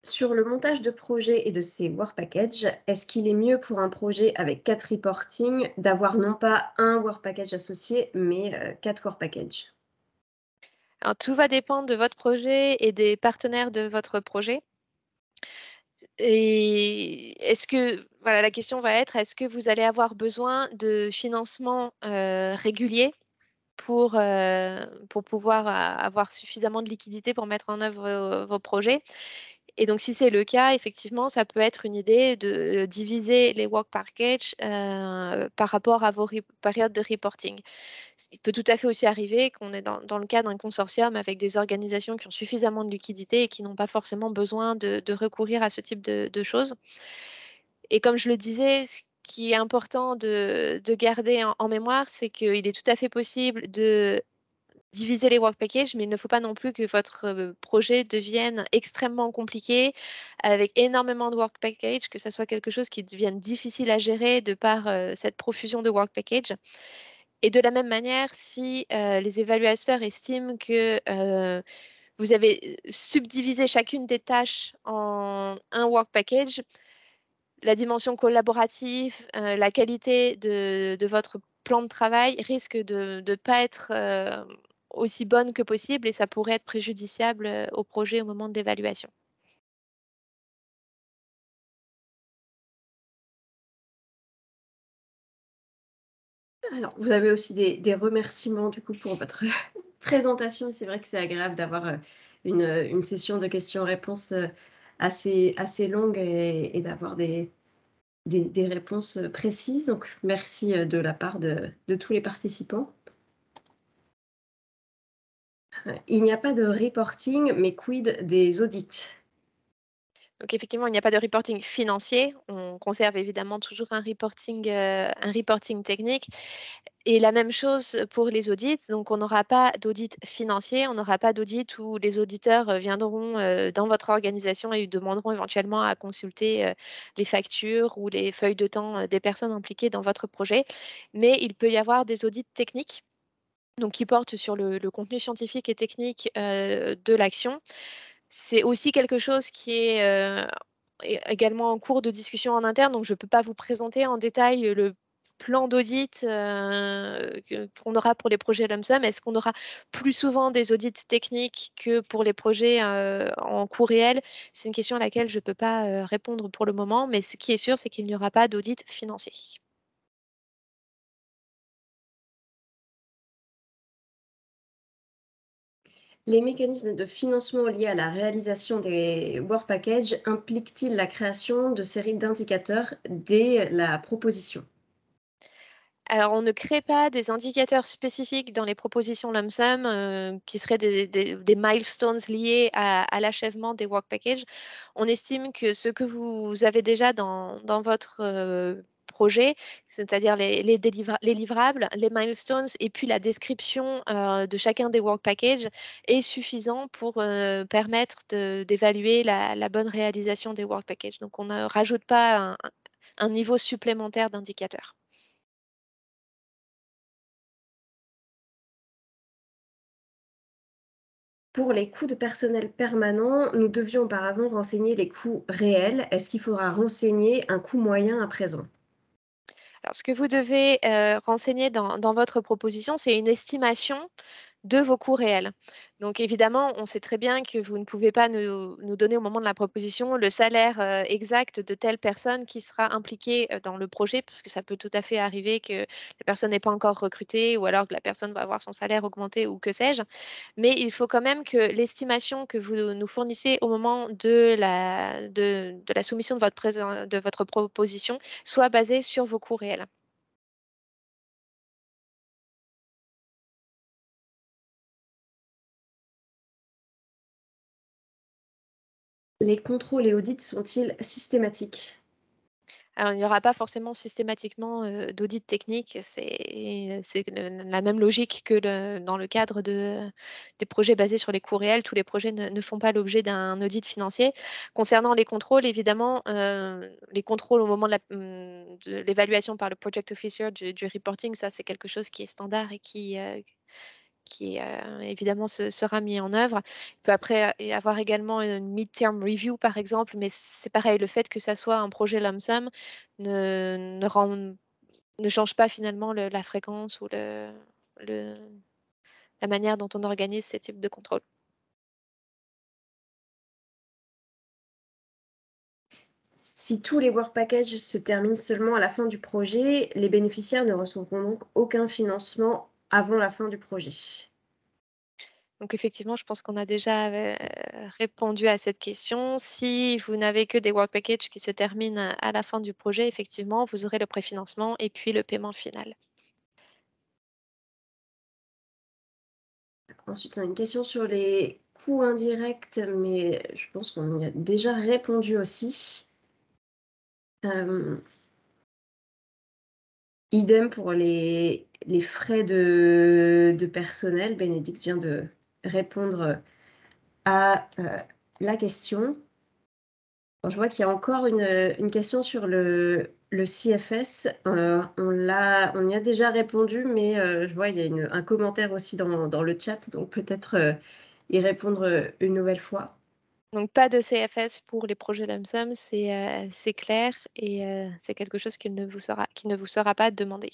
Sur le montage de projet et de ses work packages, est-ce qu'il est mieux pour un projet avec 4 reporting d'avoir non pas un work package associé, mais 4 work packages? Alors, tout va dépendre de votre projet et des partenaires de votre projet. Et voilà, la question va être, est-ce que vous allez avoir besoin de financement régulier pour pouvoir avoir suffisamment de liquidité pour mettre en œuvre vos projets? Et donc, si c'est le cas, effectivement, ça peut être une idée de diviser les work packages par rapport à vos périodes de reporting. Il peut tout à fait aussi arriver qu'on est dans le cas d'un consortium avec des organisations qui ont suffisamment de liquidité et qui n'ont pas forcément besoin de recourir à ce type de choses. Et comme je le disais, ce qui est important de garder en mémoire, c'est qu'il est tout à fait possible de diviser les work packages, mais il ne faut pas non plus que votre projet devienne extrêmement compliqué avec énormément de work packages, que ça soit quelque chose qui devienne difficile à gérer de par cette profusion de work packages. Et de la même manière, si les évaluateurs estiment que vous avez subdivisé chacune des tâches en un work package, la dimension collaborative, la qualité de votre plan de travail risque de ne pas être aussi bonne que possible et ça pourrait être préjudiciable au projet au moment de l'évaluation. Alors, vous avez aussi des remerciements du coup pour votre présentation. C'est vrai que c'est agréable d'avoir une session de questions-réponses assez longue et d'avoir des réponses précises. Donc, merci de la part de tous les participants. Il n'y a pas de reporting, mais quid des audits? Donc effectivement, il n'y a pas de reporting financier. On conserve évidemment toujours un reporting technique. Et la même chose pour les audits. Donc on n'aura pas d'audit financier, on n'aura pas d'audit où les auditeurs viendront dans votre organisation et demanderont éventuellement à consulter les factures ou les feuilles de temps des personnes impliquées dans votre projet. Mais il peut y avoir des audits techniques. Donc, qui portent sur le contenu scientifique et technique de l'action. C'est aussi quelque chose qui est également en cours de discussion en interne, donc je ne peux pas vous présenter en détail le plan d'audit qu'on aura pour les projets lump sum. Est-ce qu'on aura plus souvent des audits techniques que pour les projets en coût réel? C'est une question à laquelle je ne peux pas répondre pour le moment, mais ce qui est sûr, c'est qu'il n'y aura pas d'audit financier. Les mécanismes de financement liés à la réalisation des Work Packages impliquent-ils la création de séries d'indicateurs dès la proposition? Alors, on ne crée pas des indicateurs spécifiques dans les propositions lump sum qui seraient des milestones liés à l'achèvement des work packages. On estime que ce que vous avez déjà dans votre projet, c'est-à-dire les livrables, les milestones et puis la description de chacun des work packages est suffisant pour permettre d'évaluer la bonne réalisation des work packages. Donc, on ne rajoute pas un niveau supplémentaire d'indicateurs. Pour les coûts de personnel permanent, nous devions auparavant renseigner les coûts réels. Est-ce qu'il faudra renseigner un coût moyen à présent? Alors, ce que vous devez renseigner dans votre proposition, c'est une estimation de vos coûts réels. Donc évidemment, on sait très bien que vous ne pouvez pas nous donner au moment de la proposition le salaire exact de telle personne qui sera impliquée dans le projet, parce que ça peut tout à fait arriver que la personne n'est pas encore recrutée ou alors que la personne va avoir son salaire augmenté ou que sais-je. Mais il faut quand même que l'estimation que vous nous fournissez au moment de la soumission de votre proposition soit basée sur vos coûts réels. Les contrôles et audits sont-ils systématiques? Alors, il n'y aura pas forcément systématiquement, d'audit technique. C'est la même logique que dans le cadre des projets basés sur les coûts réels. Tous les projets ne font pas l'objet d'un audit financier. Concernant les contrôles, évidemment, les contrôles au moment de l'évaluation par le project officer du reporting, ça, c'est quelque chose qui est standard et qui évidemment sera mis en œuvre. Il peut après y avoir également une mid-term review, par exemple, mais c'est pareil, le fait que ça soit un projet lump sum ne change pas finalement la fréquence ou le la manière dont on organise ces types de contrôles. Si tous les work packages se terminent seulement à la fin du projet, les bénéficiaires ne recevront donc aucun financement avant la fin du projet. Donc effectivement, je pense qu'on a déjà, répondu à cette question. Si vous n'avez que des work packages qui se terminent à la fin du projet, effectivement, vous aurez le préfinancement et puis le paiement final. Ensuite, on a une question sur les coûts indirects, mais je pense qu'on y a déjà répondu aussi. Idem pour les frais de personnel. Bénédicte vient de répondre à la question. Bon, je vois qu'il y a encore une question sur le CFS. On y a déjà répondu, mais je vois il y a un commentaire aussi dans le chat, donc peut-être y répondre une nouvelle fois. Donc pas de CFS pour les projets lump sum, c'est clair et c'est quelque chose qui ne vous sera pas demandé.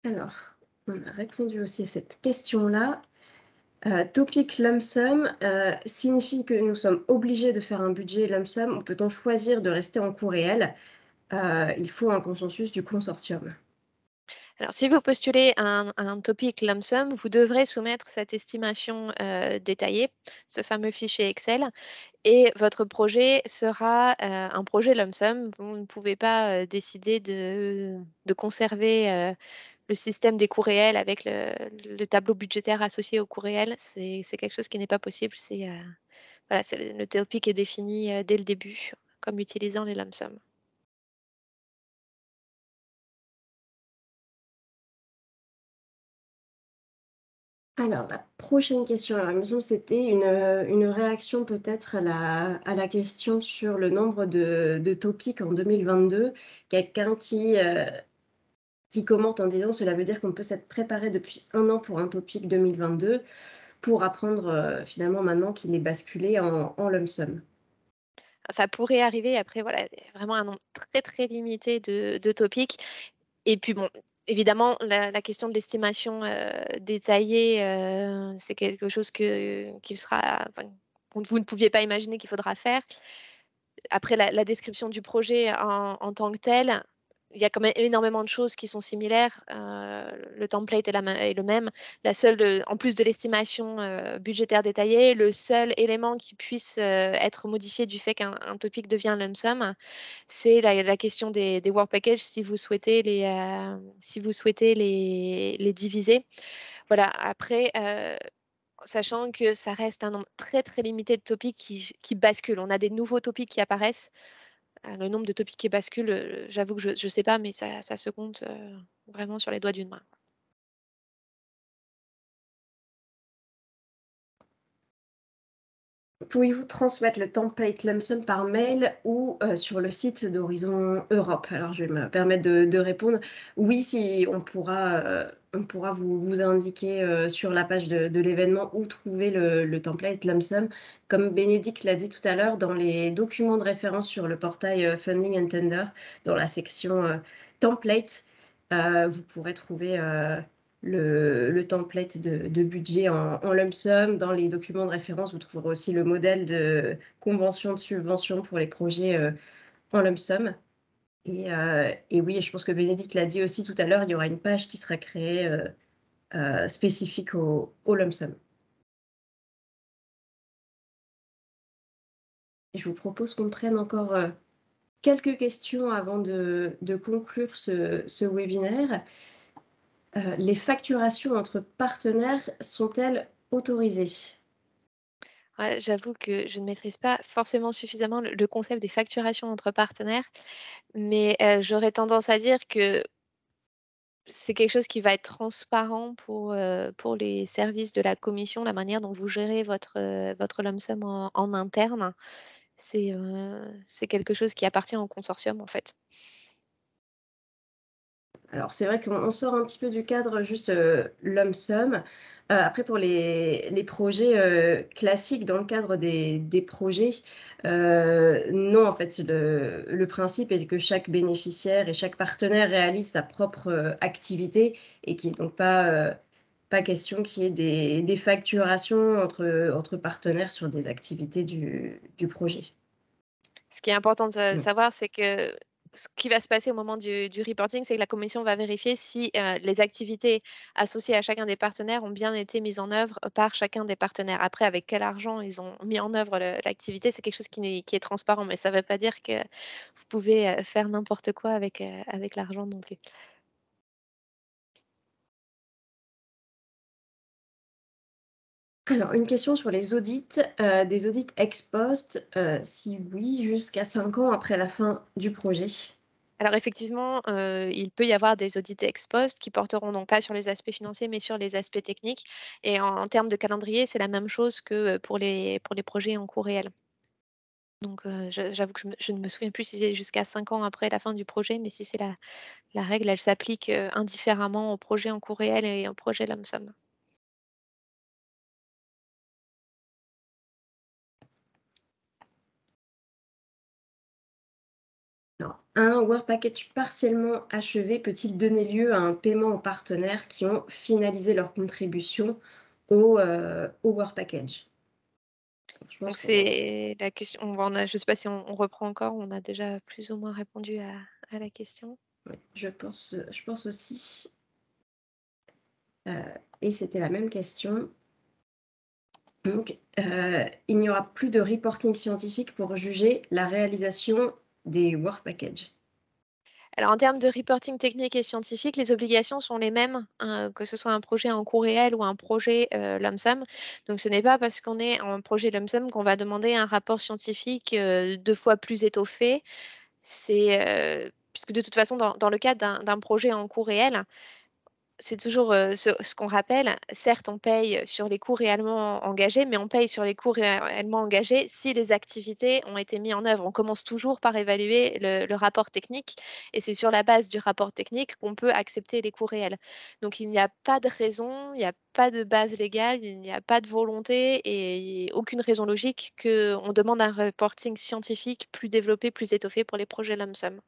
Alors, on a répondu aussi à cette question-là. Topic lump sum signifie que nous sommes obligés de faire un budget lump sum ou peut-on choisir de rester en coût réel? Il faut un consensus du consortium. Alors si vous postulez un topic lump sum, vous devrez soumettre cette estimation détaillée, ce fameux fichier Excel, et votre projet sera un projet lump sum. Vous ne pouvez pas décider de conserver le système des coûts réels avec le tableau budgétaire associé aux coûts réels. C'est quelque chose qui n'est pas possible. Voilà, le topic est défini dès le début comme utilisant les lump sum. Alors la prochaine question, alors il me semble que c'était une réaction peut-être à la question sur le nombre de topics en 2022. Quelqu'un qui qui commente en disant: «Cela veut dire qu'on peut s'être préparé depuis 1 an pour un topic 2022 pour apprendre, finalement maintenant qu'il est basculé en lump sum». Ça pourrait arriver, après voilà, il y a vraiment un nombre très, très limité de topics et puis bon, évidemment la question de l'estimation, détaillée, c'est quelque chose qui sera enfin, que vous ne pouviez pas imaginer qu'il faudra faire. Après la description du projet en tant que tel, il y a quand même énormément de choses qui sont similaires. Le template est le même. La seule, en plus de l'estimation, budgétaire détaillée, le seul élément qui puisse, être modifié du fait qu'un topic devient un lump sum, c'est la question des work packages si vous souhaitez les diviser. Voilà, après, sachant que ça reste un nombre très, très limité de topics qui basculent. On a des nouveaux topics qui apparaissent. Le nombre de topics qui basculent, j'avoue que je sais pas, mais ça se compte, vraiment sur les doigts d'une main. Pouvez-vous transmettre le template lump sum par mail ou sur le site d'Horizon Europe? Alors je vais me permettre de répondre. Oui, si on pourra vous indiquer, sur la page de l'événement où trouver le template lump sum. Comme Bénédicte l'a dit tout à l'heure, dans les documents de référence sur le portail, Funding and Tender, dans la section, template, vous pourrez trouver, le template de budget en lump sum. Dans les documents de référence, vous trouverez aussi le modèle de convention de subvention pour les projets, en lump sum et oui, je pense que Bénédicte l'a dit aussi tout à l'heure, il y aura une page qui sera créée, spécifique au lump sum. Et je vous propose qu'on prenne encore, quelques questions avant de conclure ce webinaire. Les facturations entre partenaires sont-elles autorisées? Ouais, j'avoue que je ne maîtrise pas forcément suffisamment le concept des facturations entre partenaires, mais j'aurais tendance à dire que c'est quelque chose qui va être transparent pour les services de la commission, la manière dont vous gérez votre lump sum en interne. C'est quelque chose qui appartient au consortium, en fait. Alors c'est vrai qu'on sort un petit peu du cadre juste, lump sum. Après pour les projets, classiques dans le cadre des projets, non en fait le principe est que chaque bénéficiaire et chaque partenaire réalise sa propre, activité et qu'il est donc pas question qu'il y ait des facturations entre partenaires sur des activités du projet. Ce qui est important de Non. savoir, c'est que ce qui va se passer au moment du reporting, c'est que la commission va vérifier si, les activités associées à chacun des partenaires ont bien été mises en œuvre par chacun des partenaires. Après, avec quel argent ils ont mis en œuvre l'activité, c'est quelque chose qui est transparent, mais ça ne veut pas dire que vous pouvez, faire n'importe quoi avec l'argent non plus. Alors, une question sur les audits, des audits ex post, si oui, jusqu'à 5 ans après la fin du projet. Alors effectivement, il peut y avoir des audits ex post qui porteront non pas sur les aspects financiers, mais sur les aspects techniques et en termes de calendrier, c'est la même chose que, pour les projets en cours réel. Donc j'avoue que je ne me souviens plus si c'est jusqu'à 5 ans après la fin du projet, mais si c'est la règle, elle s'applique, indifféremment au projet en cours réel et au projet lump sum. Alors, un work package partiellement achevé peut-il donner lieu à un paiement aux partenaires qui ont finalisé leur contribution au work package? Je pense Donc qu'on c'est la question on a je sais pas si on reprend encore, on a déjà plus ou moins répondu à la question. ouais, je pense aussi, et c'était la même question. Donc, il n'y aura plus de reporting scientifique pour juger la réalisation des work packages. Alors en termes de reporting technique et scientifique, les obligations sont les mêmes, que ce soit un projet en cours réel ou un projet, lump sum. Donc ce n'est pas parce qu'on est en projet lump sum qu'on va demander un rapport scientifique, 2 fois plus étoffé. Puisque de toute façon dans le cadre d'un projet en cours réel, c'est toujours, ce qu'on rappelle. Certes, on paye sur les coûts réellement engagés, mais on paye sur les coûts réellement engagés si les activités ont été mis en œuvre. On commence toujours par évaluer le rapport technique et c'est sur la base du rapport technique qu'on peut accepter les coûts réels. Donc il n'y a pas de raison, il n'y a pas de base légale, il n'y a pas de volonté et aucune raison logique qu'on demande un reporting scientifique plus développé, plus étoffé pour les projets lump sum.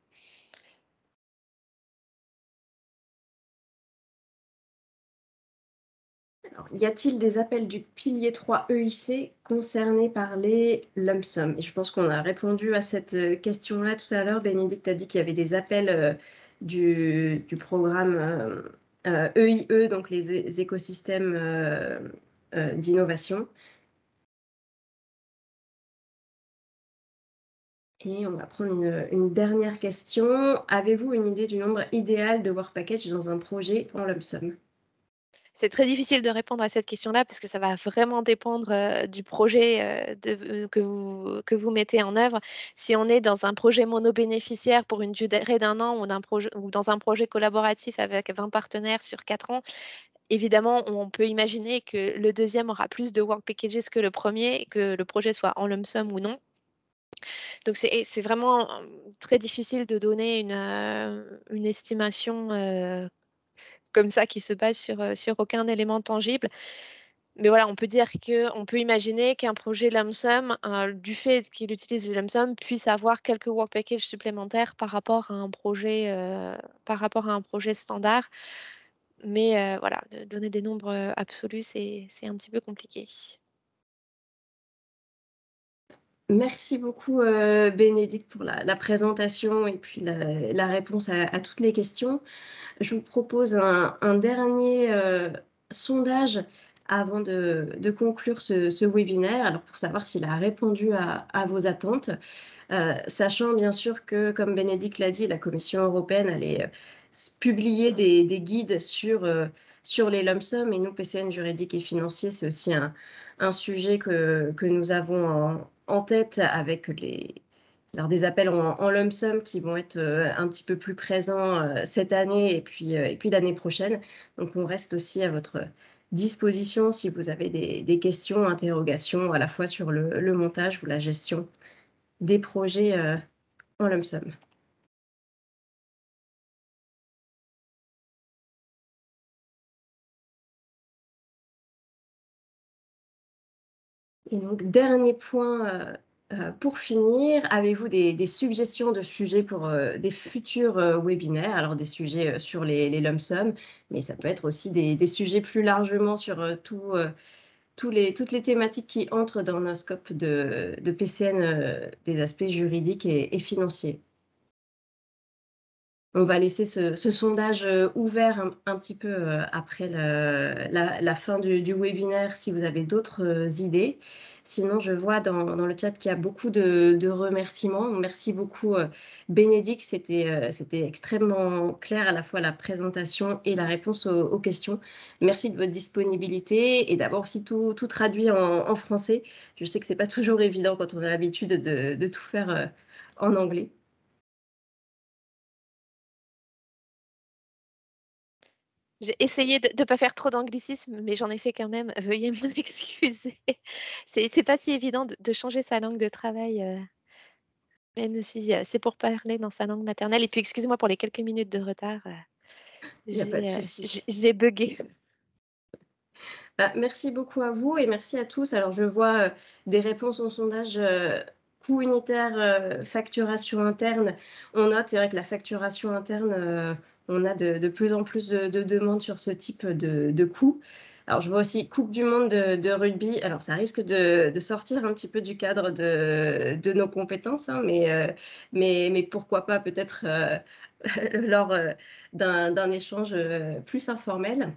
Alors, y a-t-il des appels du pilier 3 EIC concernés par les lump sum? Et je pense qu'on a répondu à cette question-là tout à l'heure. Bénédicte a dit qu'il y avait des appels du programme EIE, donc les écosystèmes d'innovation. Et on va prendre une dernière question. Avez-vous une idée du nombre idéal de Work Package dans un projet en lump sum? C'est très difficile de répondre à cette question-là parce que ça va vraiment dépendre, du projet, que vous mettez en œuvre. Si on est dans un projet monobénéficiaire pour une durée d'un an ou dans un projet collaboratif avec 20 partenaires sur 4 ans, évidemment, on peut imaginer que le deuxième aura plus de work packages que le premier, que le projet soit en lump sum ou non. Donc c'est vraiment, très difficile de donner une estimation, comme ça qui se base sur aucun élément tangible. Mais voilà, on peut imaginer qu'un projet lump sum, du fait qu'il utilise le lump sum, puisse avoir quelques work packages supplémentaires par rapport à un projet standard. Mais voilà, de donner des nombres, absolus, c'est un petit peu compliqué. Merci beaucoup, Bénédicte, pour la présentation et puis la réponse à toutes les questions. Je vous propose un dernier sondage avant de conclure ce webinaire, alors pour savoir s'il a répondu à vos attentes. Sachant bien sûr que, comme Bénédicte l'a dit, la Commission européenne allait publier des guides sur les lump sum et nous, PCN juridique et financier, c'est aussi un sujet que nous avons en tête avec alors des appels en lump sum qui vont être un petit peu plus présents cette année et puis l'année prochaine. Donc on reste aussi à votre disposition si vous avez des questions, interrogations à la fois sur le montage ou la gestion des projets en lump sum. Et donc, dernier point pour finir, avez-vous des suggestions de sujets pour des futurs webinaires? Alors, des sujets sur les lump sum, mais ça peut être aussi des sujets plus largement sur toutes les thématiques qui entrent dans nos scopes de PCN, des aspects juridiques et financiers. On va laisser ce sondage ouvert un petit peu après la fin du webinaire si vous avez d'autres idées. Sinon, je vois dans le chat qu'il y a beaucoup de remerciements. Merci beaucoup, Bénédicte. C'était extrêmement clair à la fois la présentation et la réponse aux questions. Merci de votre disponibilité et d'avoir aussi tout traduit en français. Je sais que c'est pas toujours évident quand on a l'habitude de tout faire en anglais. J'ai essayé de ne pas faire trop d'anglicisme, mais j'en ai fait quand même. Veuillez m'en excuser. C'est pas si évident de changer sa langue de travail, même si, c'est pour parler dans sa langue maternelle et puis excusez-moi pour les quelques minutes de retard, Il n'y a pas de souci. j'ai buggé. Bah, merci beaucoup à vous et merci à tous. Alors, je vois des réponses au sondage coût unitaire, facturation interne. On note, c'est vrai que la facturation interne, on a de plus en plus de demandes sur ce type de coût. Alors, je vois aussi Coupe du monde de rugby. Alors, ça risque de sortir un petit peu du cadre de nos compétences, hein, mais pourquoi pas peut-être lors d'un échange plus informel.